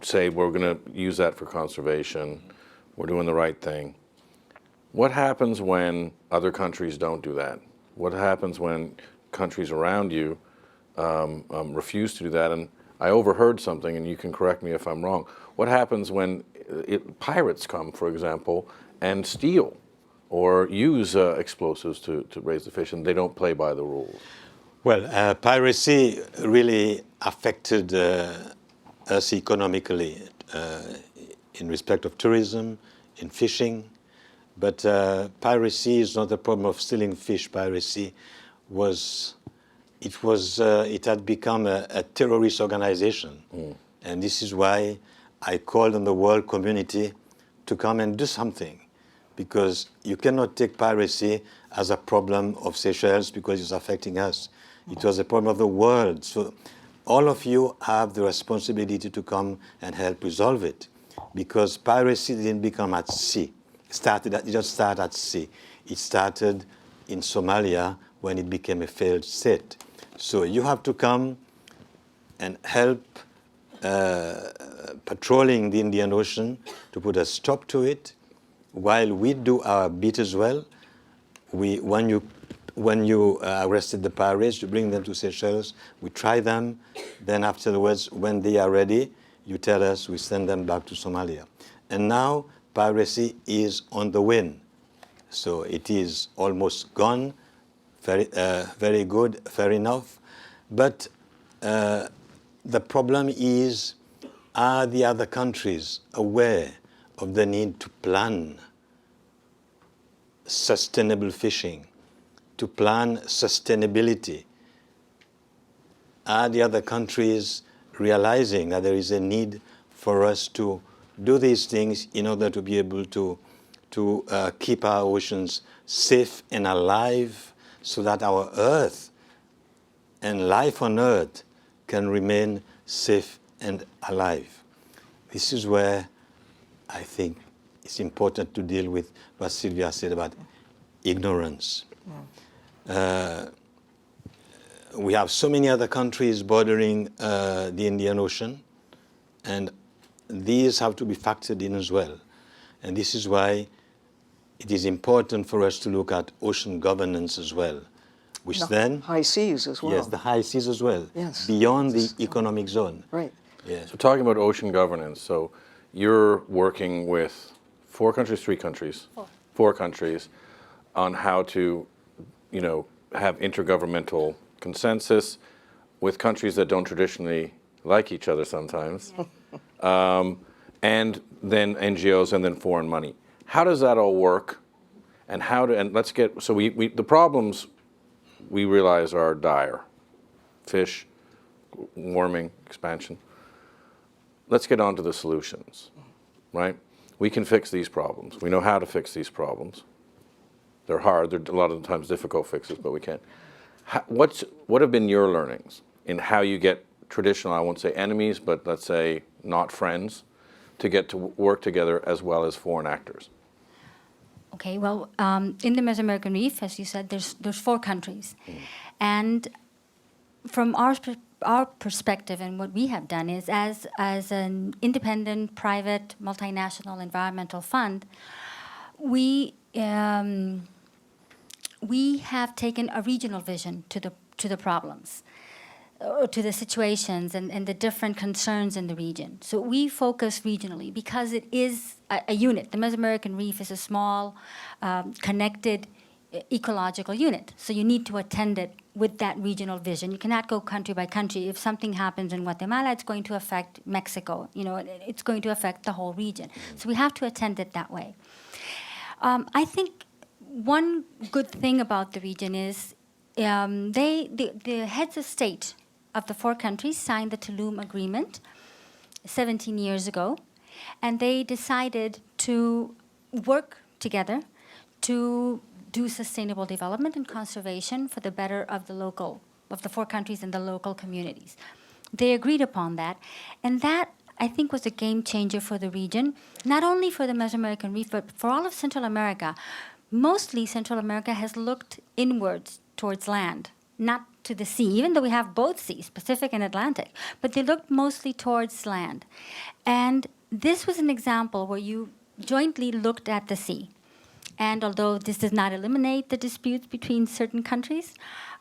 say we're going to use that for conservation, we're doing the right thing. What happens when other countries don't do that? What happens when countries around you refuse to do that? And I overheard something, and you can correct me if I'm wrong. What happens when pirates come, for example, and steal or use explosives to raise the fish, and they don't play by the rules? Well, piracy really affected us economically in respect of tourism, in fishing. But piracy is not a problem of stealing fish. Piracy it had become a terrorist organization. And this is why I called on the world community to come and do something, because you cannot take piracy as a problem of Seychelles because it's affecting us. It was a problem of the world. So all of you have the responsibility to come and help resolve it, because piracy didn't become at sea. It didn't start at sea. It started in Somalia when it became a failed state. So you have to come and help patrolling the Indian Ocean to put a stop to it, while we do our bit as well. When you arrested the pirates, you bring them to Seychelles, we try them, then afterwards, when they are ready, you tell us, we send them back to Somalia. And now piracy is on the wane. So it is almost gone. Very good, fair enough. But the problem is, are the other countries aware of the need to plan sustainable fishing, to plan sustainability? Are the other countries realizing that there is a need for us to do these things in order to be able to keep our oceans safe and alive, so that our Earth and life on Earth can remain safe and alive? This is where I think it's important to deal with what Sylvia said about ignorance. We have so many other countries bordering the Indian Ocean, and these have to be factored in as well. And this is why it is important for us to look at ocean governance as well, which then... High seas as well. Yes, the high seas as well, Yes. beyond the economic zone. Right. Yes. So talking about ocean governance, so you're working with 4 countries, 3 countries? 4 countries on how to, have intergovernmental consensus with countries that don't traditionally like each other sometimes, and then NGOs and then foreign money. How does that all work? And the problems we realize are dire. Fish, warming, expansion. Let's get on to the solutions, right? We can fix these problems. We know how to fix these problems. They're hard. They're a lot of the times difficult fixes, but we can. What have been your learnings in how you get traditional, I won't say enemies, but let's say not friends, to get to work together as well as foreign actors? Okay, well, in the Mesoamerican Reef, as you said, there's 4 countries. And from our perspective, and what we have done is, as an independent, private, multinational environmental fund, we have taken a regional vision to the problems, to the situations and the different concerns in the region. So we focus regionally because it is a unit. The Mesoamerican Reef is a small, connected ecological unit. So you need to attend it with that regional vision. You cannot go country by country. If something happens in Guatemala, it's going to affect Mexico. It's going to affect the whole region. So we have to attend it that way. I think one good thing about the region is the heads of state of the 4 countries signed the Tulum Agreement 17 years ago, and they decided to work together to do sustainable development and conservation for the better of the 4 countries and the local communities. They agreed upon that, and that, I think, was a game changer for the region, not only for the Mesoamerican Reef, but for all of Central America. Mostly Central America has looked inwards towards land, not to the sea, even though we have both seas, Pacific and Atlantic, but they looked mostly towards land. And this was an example where you jointly looked at the sea. And although this does not eliminate the disputes between certain countries,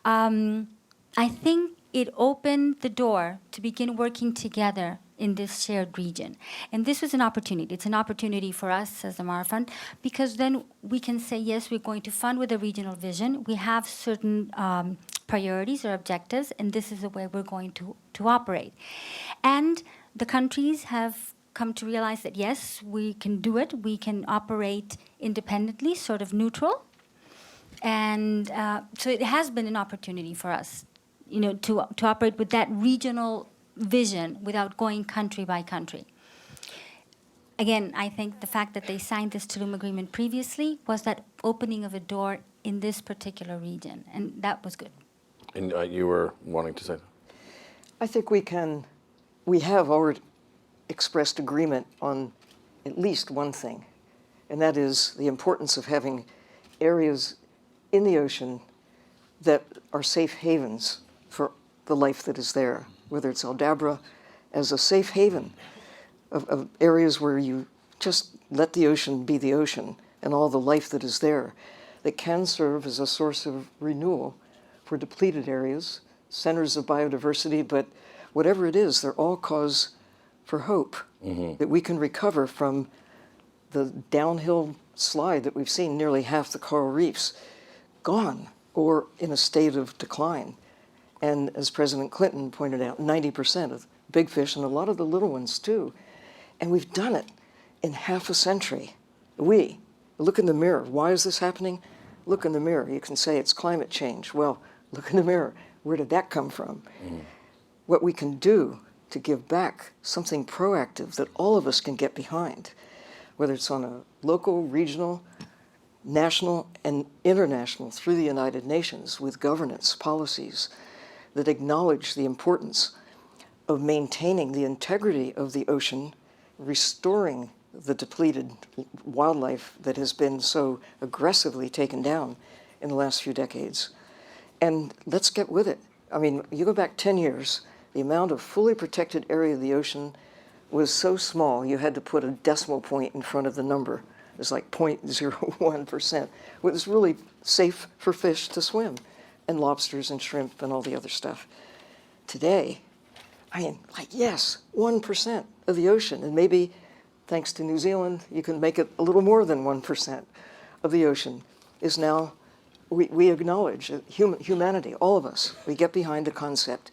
I think it opened the door to begin working together in this shared region. And this was an opportunity. It's an opportunity for us as the Mara Fund, because then we can say, yes, we're going to fund with a regional vision. We have certain priorities or objectives, and this is the way we're going to operate. And the countries have come to realize that, yes, we can do it. We can operate independently, sort of neutral. And so it has been an opportunity for us, to operate with that regional vision without going country by country. Again, I think the fact that they signed this Tulum agreement previously was that opening of a door in this particular region, and that was good. And you were wanting to say that? I think we have already expressed agreement on at least one thing, and that is the importance of having areas in the ocean that are safe havens for the life that is there, whether it's Aldabra as a safe haven of areas where you just let the ocean be the ocean and all the life that is there, that can serve as a source of renewal for depleted areas, centers of biodiversity, but whatever it is, they're all cause for hope that we can recover from the downhill slide that we've seen. Nearly half the coral reefs gone or in a state of decline. And as President Clinton pointed out, 90% of big fish and a lot of the little ones too. And we've done it in half a century. We look in the mirror. Why is this happening? Look in the mirror. You can say it's climate change. Well, look in the mirror. Where did that come from? What we can do to give back, something proactive that all of us can get behind, whether it's on a local, regional, national, and international through the United Nations with governance policies that acknowledge the importance of maintaining the integrity of the ocean, restoring the depleted wildlife that has been so aggressively taken down in the last few decades. And let's get with it. I mean, you go back 10 years, the amount of fully protected area of the ocean was so small, you had to put a decimal point in front of the number. It's like 0.01%. It was really safe for fish to swim, and lobsters and shrimp and all the other stuff. Today, I mean, like, yes, 1% of the ocean, and maybe thanks to New Zealand, you can make it a little more than 1% of the ocean is now, we acknowledge humanity, all of us, we get behind the concept.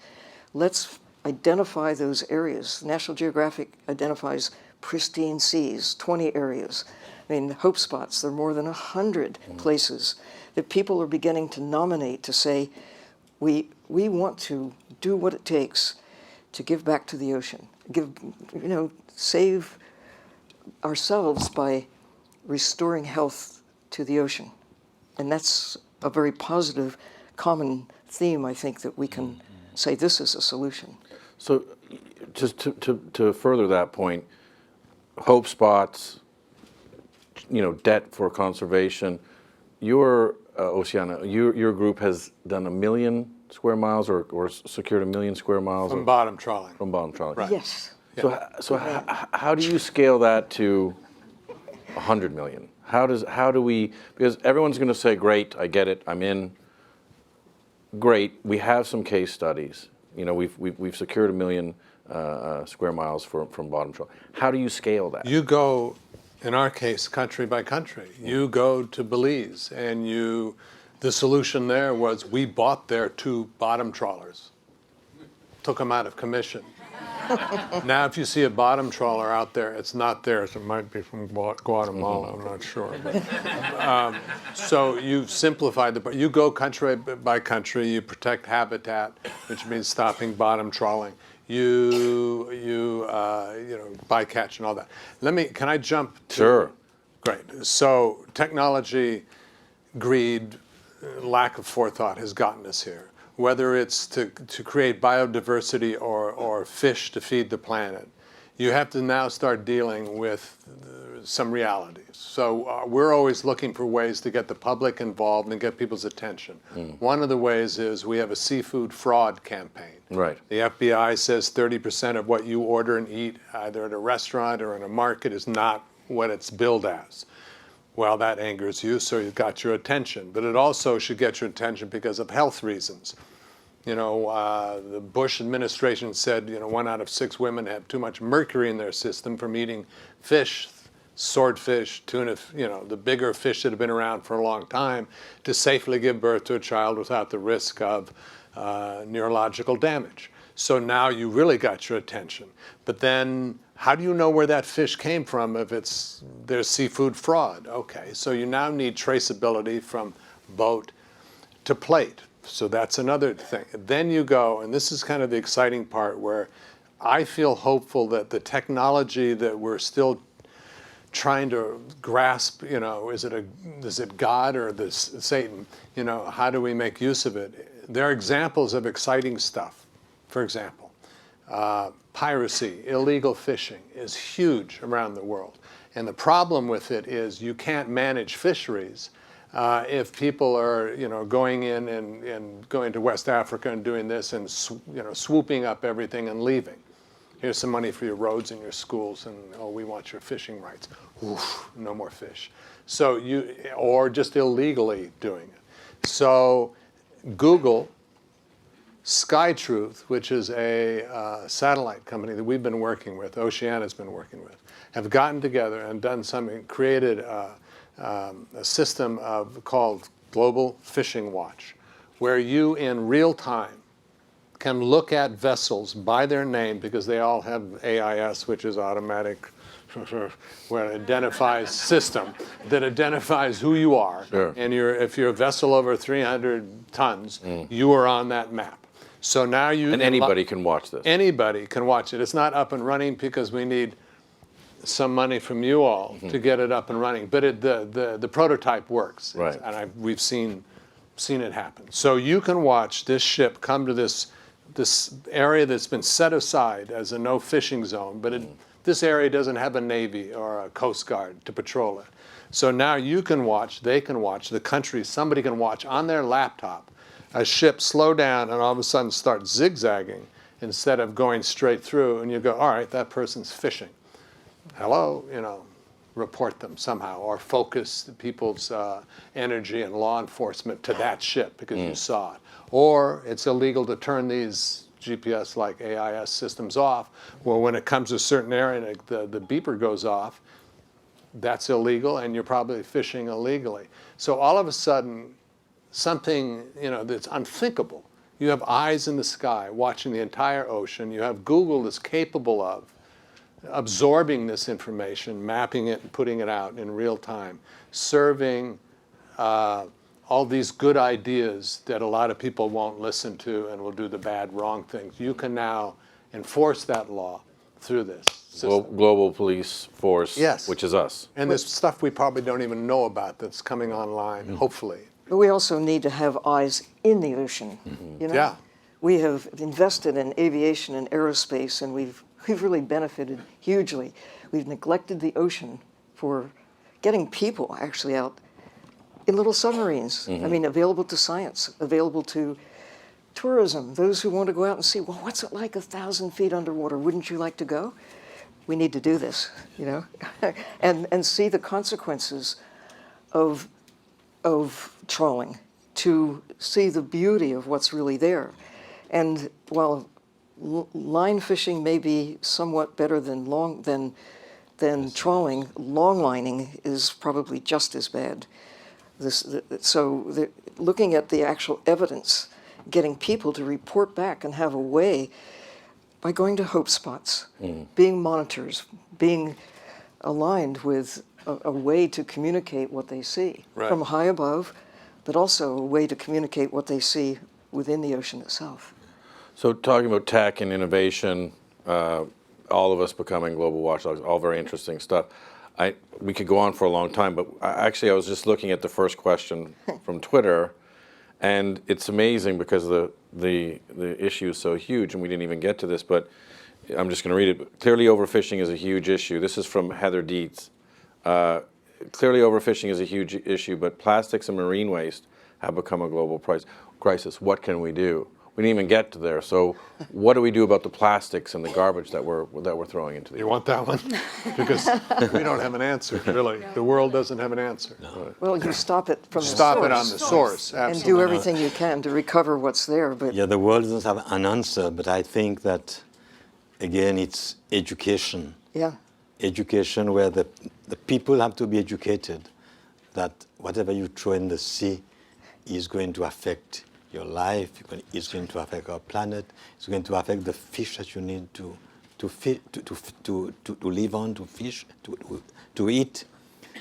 Let's identify those areas. National Geographic identifies pristine seas, 20 areas. I mean, hope spots, there are more than 100 places that people are beginning to nominate to say, we want to do what it takes to give back to the ocean, save ourselves by restoring health to the ocean. And that's a very positive, common theme, I think, that we can say this is a solution. So just to further that point, hope spots, debt for conservation, your Oceana, your group has done 1 million square miles or secured 1 million square miles From bottom trawling. From bottom trawling. Right. Yes. So how do you scale that to 100 million? How do we, because everyone's going to say, great, I get it, I'm in. Great, we have some case studies. We've secured 1 million square miles from bottom trawling. How do you scale that? You go, in our case, country by country. You go to Belize, and the solution there was we bought their 2 bottom trawlers, took them out of commission. Now, if you see a bottom trawler out there, it's not theirs. It might be from Guatemala. I'm not sure. But, so you've simplified you go country by country. You protect habitat, which means stopping bottom trawling. You bycatch and all that. Can I jump to? Sure. Great. So technology, greed, lack of forethought has gotten us here. Whether it's to create biodiversity or fish to feed the planet, you have to now start dealing with some realities. So we're always looking for ways to get the public involved and get people's attention. One of the ways is we have a seafood fraud campaign. Right. The FBI says 30% of what you order and eat, either at a restaurant or in a market, is not what it's billed as. Well, that angers you, so you've got your attention. But it also should get your attention because of health reasons. The Bush administration said, 1 out of 6 women have too much mercury in their system from eating fish, swordfish, tuna, the bigger fish that have been around for a long time, to safely give birth to a child without the risk of neurological damage. So now you really got your attention. But then how do you know where that fish came from if there's seafood fraud? Okay, so you now need traceability from boat to plate. So that's another thing. Then you go, and this is kind of the exciting part where I feel hopeful that the technology that we're still trying to grasp, is it God or this Satan? How do we make use of it? There are examples of exciting stuff. For example, piracy, illegal fishing is huge around the world. And the problem with it is you can't manage fisheries if people are, going in and going to West Africa and doing this and, swooping up everything and leaving. Here's some money for your roads and your schools, and we want your fishing rights. Oof, no more fish. So or just illegally doing it. So Google, SkyTruth, which is a satellite company that we've been working with, Oceana's been working with, have gotten together and done something, created a system called Global Fishing Watch, where you in real time can look at vessels by their name, because they all have AIS, which is automatic where it identifies system that identifies who you are. Sure. And if you're a vessel over 300 tons, you are on that map. So now And anybody can watch this. Anybody can watch it. It's not up and running because we need some money from you all to get it up and running. But the prototype works. Right. And we've seen it happen. So you can watch this ship come to this area that's been set aside as a no fishing zone, but this area doesn't have a Navy or a Coast Guard to patrol it. So now you can watch, they can watch, the country, somebody can watch on their laptop a ship slow down and all of a sudden start zigzagging instead of going straight through, and you go, all right, that person's fishing. Hello, report them somehow, or focus people's energy and law enforcement to that ship because you saw it. Or it's illegal to turn these GPS like AIS systems off. Well, when it comes to a certain area and the beeper goes off, that's illegal and you're probably fishing illegally. So all of a sudden, something that's unthinkable. You have eyes in the sky watching the entire ocean. You have Google that's capable of absorbing this information, mapping it and putting it out in real time, serving all these good ideas that a lot of people won't listen to and will do the bad, wrong things. You can now enforce that law through this system. Global police force, Yes. which is us. And there's stuff we probably don't even know about that's coming online, hopefully. But we also need to have eyes in the ocean. Yeah. We have invested in aviation and aerospace, and we've really benefited hugely. We've neglected the ocean for getting people actually out in little submarines. I mean, available to science, available to tourism, those who want to go out and see, well, what's it like 1,000 feet underwater? Wouldn't you like to go? We need to do this, and see the consequences of trawling, to see the beauty of what's really there. And while line fishing may be somewhat better than trawling, long lining is probably just as bad. Looking at the actual evidence, getting people to report back and have a way, by going to hope spots, being monitors, being aligned with a way to communicate what they see from high above, but also a way to communicate what they see within the ocean itself. So talking about tech and innovation, all of us becoming global watchdogs, all very interesting stuff. We could go on for a long time, but actually I was just looking at the first question from Twitter, and it's amazing because the issue is so huge, and we didn't even get to this, but I'm just going to read it. Clearly overfishing is a huge issue. This is from Heather Dietz. Clearly overfishing is a huge issue, but plastics and marine waste have become a global crisis. What can we do? we didn't even get to there. So what do we do about the plastics and the garbage that we're throwing into the You want that one? Because we don't have an answer, really. The world doesn't have an answer. Well, you stop it from the source. Stop it on the source, And absolutely. do everything you can to recover what's there, but Yeah, the world doesn't have an answer, but I think that, again, it's education. yeah. Education where the people have to be educated that whatever you throw in the sea is going to affect your life, it's going to affect our planet, it's going to affect the fish that you need to live on, to fish, to eat.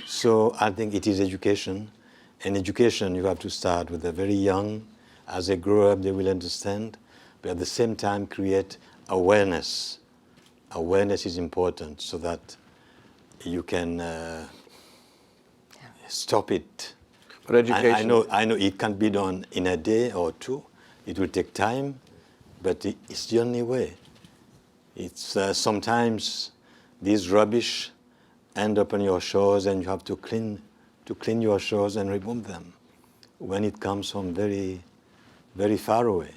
So I think it is education. And education, you have to start with the very young. As they grow up, they will understand. But at the same time, create awareness. Awareness is important so that you can stop it. But education. I know it can't be done in a day or two. It will take time, but it's the only way. It's sometimes these rubbish end up on your shores, and you have to clean your shores and remove them when it comes from very, very far away.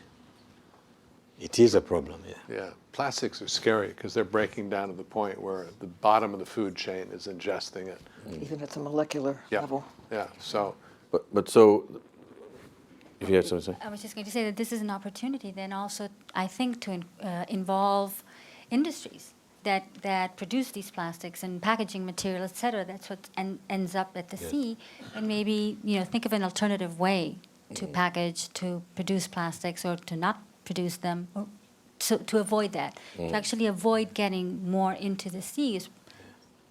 It is a problem, yeah. Yeah, plastics are scary because they're breaking down to the point where the bottom of the food chain is ingesting it. Even at the molecular Yeah, level. yeah. So But so, if you had something to say. I was just going to say that this is an opportunity then also, I think, to involve industries that produce these plastics and packaging material, et cetera. That's what ends up at the sea. And maybe, think of an alternative way to package, to produce plastics or to not produce them, or so to avoid that. To actually avoid getting more into the sea is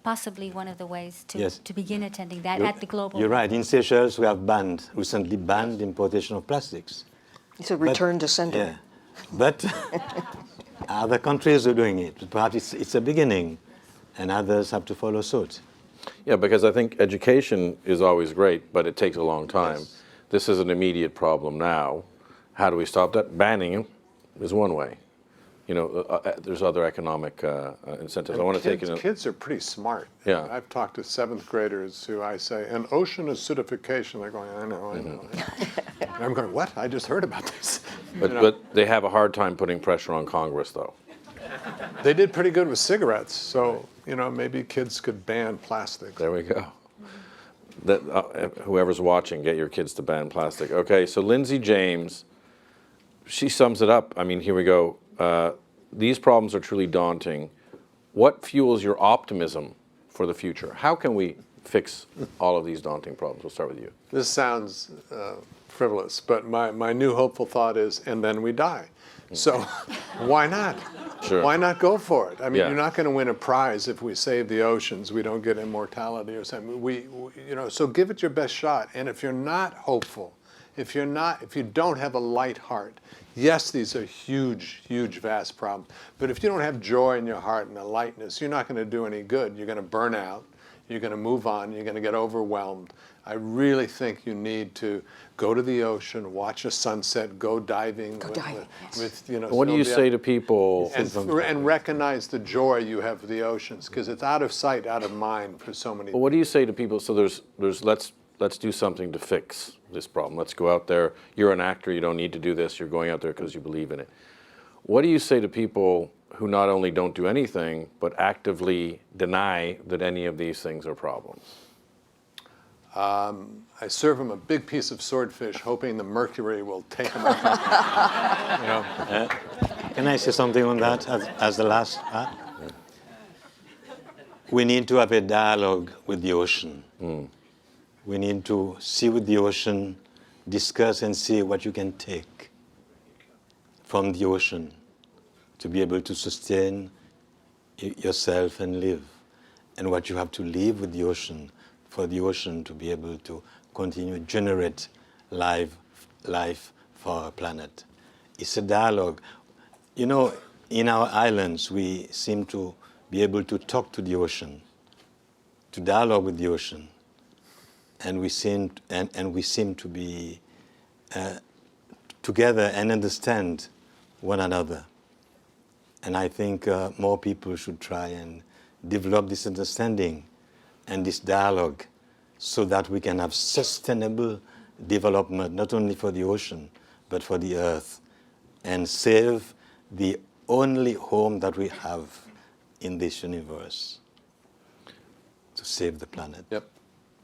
possibly one of the ways to begin attending that at the global You're level. right. In Seychelles, we have recently banned importation of plastics. It's a return to sender. Yeah, but other countries are doing it. Perhaps it's a beginning, and others have to follow suit. Yeah, because I think education is always great, but it takes a long time. Yes. This is an immediate problem now. How do we stop that? Banning is one way. There's other economic incentives. I want to take it. Kids are pretty smart. Yeah. I've talked to 7th graders who I say, and ocean acidification. They're going, I know. And I'm going, what? I just heard about this. But they have a hard time putting pressure on Congress, though. They did pretty good with cigarettes, so maybe kids could ban plastic. There we go. That whoever's watching, get your kids to ban plastic. Okay, so Lindsay James, she sums it up. I mean, here we go. These problems are truly daunting. What fuels your optimism for the future? How can we fix all of these daunting problems? We'll start with you. This sounds frivolous, but my new hopeful thought is, and then we die. So why not? Sure. Why not go for it? I mean, Yeah. you're not going to win a prize if we save the oceans. We don't get immortality or something. So give it your best shot. And if you're not hopeful, if you don't have a light heart, yes, these are huge, huge, vast problems. But if you don't have joy in your heart and a lightness, you're not going to do any good. You're going to burn out. You're going to move on. You're going to get overwhelmed. I really think you need to go to the ocean, watch a sunset, go diving. Go diving, yes. with What do you Sylvia, say to people? and recognize the joy you have for the oceans, because it's out of sight, out of mind for so many. Well, what do you say to people? So there's let's do something to fix this problem. Let's go out there. You're an actor. You don't need to do this. You're going out there because you believe in it. What do you say to people who not only don't do anything, but actively deny that any of these things are problems? I serve them a big piece of swordfish, hoping the mercury will take them out. Can I say something on that as the last part? We need to have a dialogue with the ocean. We need to see with the ocean, discuss and see what you can take from the ocean to be able to sustain yourself and live, and what you have to leave with the ocean for the ocean to be able to continue to generate life for our planet. It's a dialogue. In our islands, we seem to be able to talk to the ocean, to dialogue with the ocean, and we seem to be together and understand one another. And I think more people should try and develop this understanding and this dialogue so that we can have sustainable development, not only for the ocean, but for the earth and save the only home that we have in this universe, to save the planet. Yep.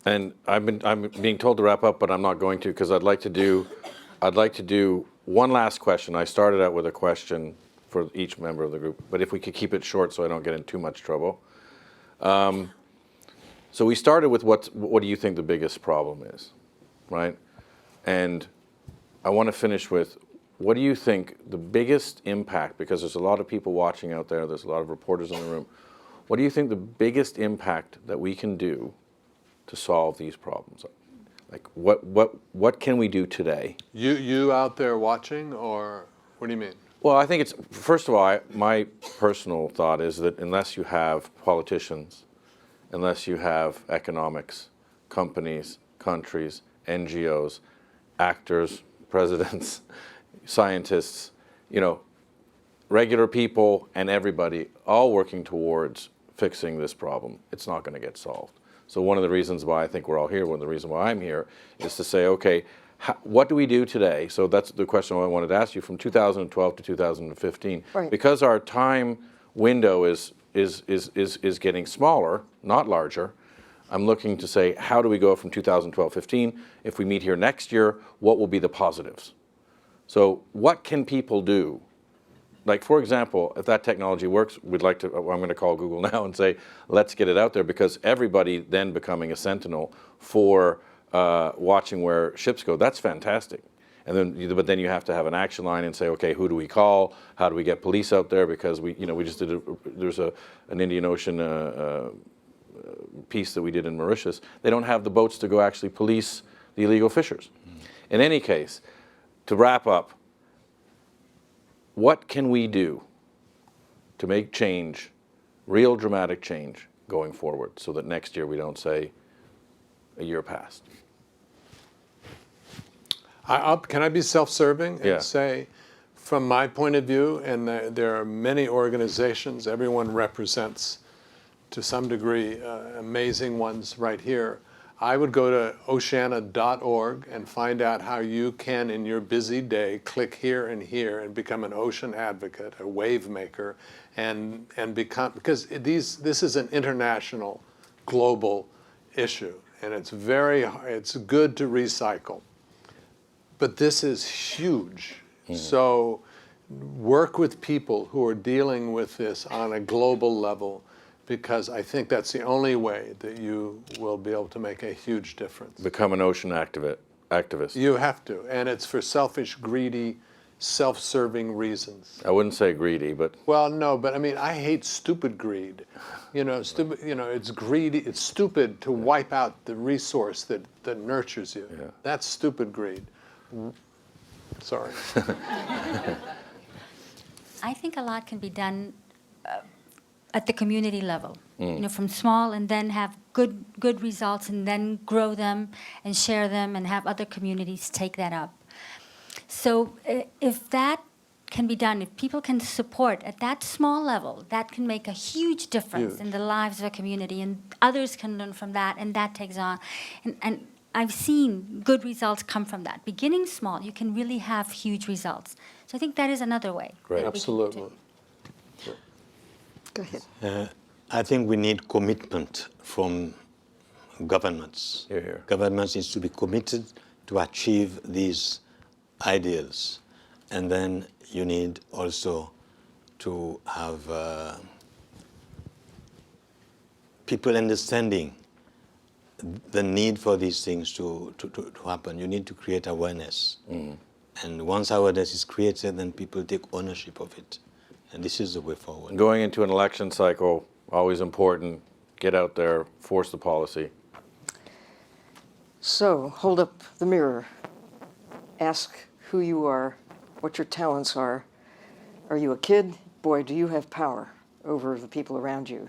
And I'm being told to wrap up, but I'm not going to, because I'd like to do one last question. I started out with a question for each member of the group, but if we could keep it short so I don't get in too much trouble. So we started with what do you think the biggest problem is, right? And I want to finish with, what do you think the biggest impact, because there's a lot of people watching out there, there's a lot of reporters in the room, what do you think the biggest impact that we can do to solve these problems? Like what can we do today? You out there watching, or what do you mean? Well, I think it's, first of all, my personal thought is that unless you have politicians, unless you have economics, companies, countries, NGOs, actors, presidents, scientists, regular people and everybody all working towards fixing this problem, it's not going to get solved. So one of the reasons why I think we're all here, one of the reasons why I'm here, is to say, okay, what do we do today? So that's the question I wanted to ask you from 2012 to 2015. Right. Because our time window is getting smaller, not larger, I'm looking to say, how do we go from 2012-15? If we meet here next year, what will be the positives? So what can people do? Like, for example, if that technology works, we'd like to, I'm going to call Google now and say, let's get it out there, because everybody then becoming a sentinel for watching where ships go, that's fantastic. And then, but then you have to have an action line and say, okay, who do we call? How do we get police out there? Because we just did there's an Indian Ocean piece that we did in Mauritius. They don't have the boats to go actually police the illegal fishers. In any case, to wrap up, what can we do to make change, real dramatic change, going forward, so that next year we don't say a year passed? Can I be self-serving Yeah. and say, from my point of view, and there are many organizations, everyone represents, to some degree, amazing ones right here. I would go to oceana.org and find out how you can, in your busy day, click here and become an ocean advocate, a wave maker, and become, because this is an international, global issue, and it's good to recycle. But this is huge. So work with people who are dealing with this on a global level, because I think that's the only way that you will be able to make a huge difference. Become an ocean activist. You have to, and it's for selfish, greedy, self-serving reasons. I wouldn't say greedy, but Well, no, but I mean, I hate stupid greed. It's greedy, it's stupid to wipe out the resource that nurtures you. Yeah. That's stupid greed. Sorry. I think a lot can be done at the community level, from small, and then have good results, and then grow them and share them and have other communities take that up. So if that can be done, if people can support at that small level, that can make a huge difference in the lives of a community, and others can learn from that, and that takes on. And I've seen good results come from that. Beginning small, you can really have huge results. So I think that is another way. Great. Absolutely. Go ahead. I think we need commitment from governments. Hear, hear. Governments needs to be committed to achieve these ideals. And then you need also to have people understanding the need for these things to happen. You need to create awareness. And once awareness is created, then people take ownership of it. And this is the way forward. going into an election cycle, always important. Get out there, force the policy. So hold up the mirror. Ask who you are, what your talents are. Are you a kid? Boy, do you have power over the people around you.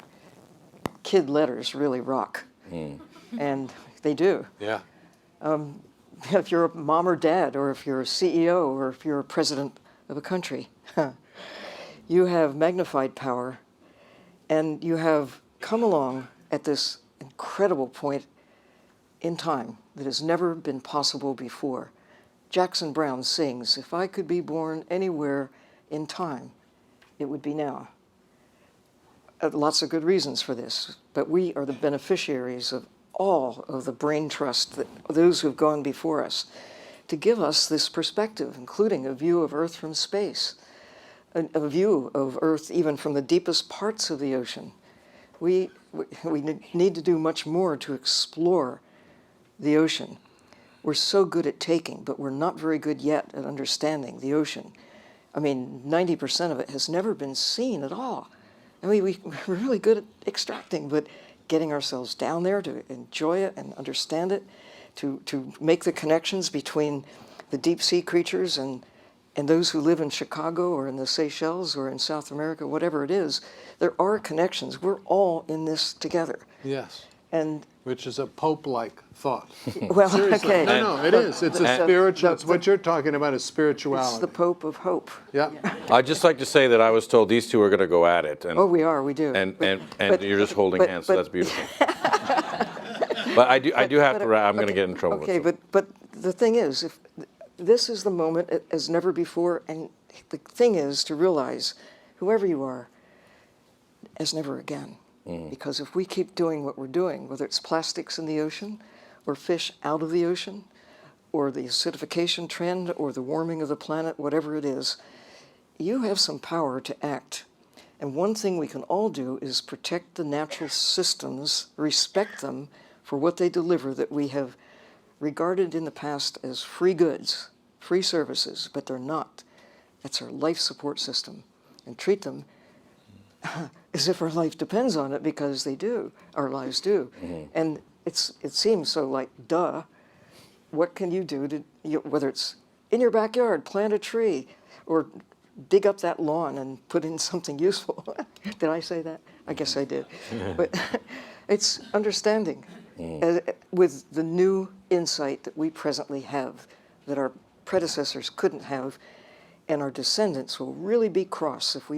Kid letters really rock. And they do. Yeah. If you're a mom or dad, or if you're a CEO, or if you're a president of a country, you have magnified power, and you have come along at this incredible point in time that has never been possible before. Jackson Browne sings, "If I could be born anywhere in time, it would be now." Lots of good reasons for this, but we are the beneficiaries of all of the brain trust that those who have gone before us to give us this perspective, including a view of Earth from space, a view of Earth even from the deepest parts of the ocean. We need to do much more to explore the ocean. We're so good at taking, but we're not very good yet at understanding the ocean. I mean, 90% of it has never been seen at all. I mean, we're really good at extracting, but getting ourselves down there to enjoy it and understand it, to make the connections between the deep sea creatures and those who live in Chicago or in the Seychelles or in South America, whatever it is, there are connections. We're all in this together. Yes. And Which is a Pope-like thought. well, Seriously. okay. No, it is. It's a spiritual. It's what you're talking about is It's spirituality. the Pope of hope. Yeah. I'd just like to say that I was told these two are going to go at it, and Oh, we do. and but- you're just holding but- hands, so but- that's beautiful. But I do have to. I'm going to get in trouble. Okay, with it. but the thing is, if this is the moment as never before, and the thing is to realize, whoever you are, as never again. Because if we keep doing what we're doing, whether it's plastics in the ocean, or fish out of the ocean, or the acidification trend, or the warming of the planet, whatever it is, you have some power to act. And one thing we can all do is protect the natural systems, respect them for what they deliver that we have regarded in the past as free goods, free services, but they're not. That's our life support system. And treat them as if our life depends on it, because they do, our lives do. And it seems so like, duh, what can you do to, whether it's in your backyard, plant a tree, or dig up that lawn and put in something useful. Did I say that? I guess I did. But it's understanding with the new insight that we presently have, that our predecessors couldn't have, and our descendants will really be cross if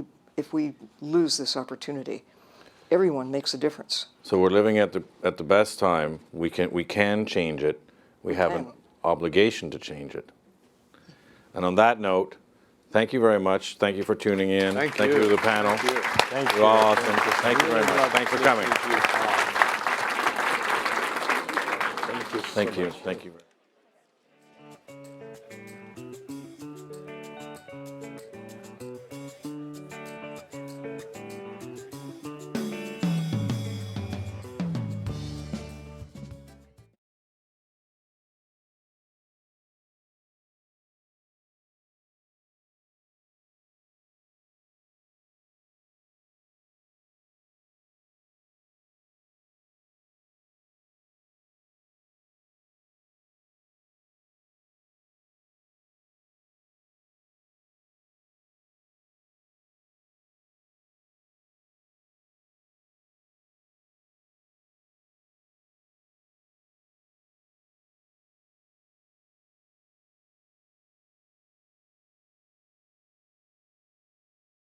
we lose this opportunity. Everyone makes a difference. So we're living at the best time. We can change it. We have an obligation to change it. And on that note, thank you very much. Thank you for tuning in. Thank you you. to the panel. Thank you. You're awesome. Thank you very much. Thanks for coming. Thank you. Thank you. Thank you.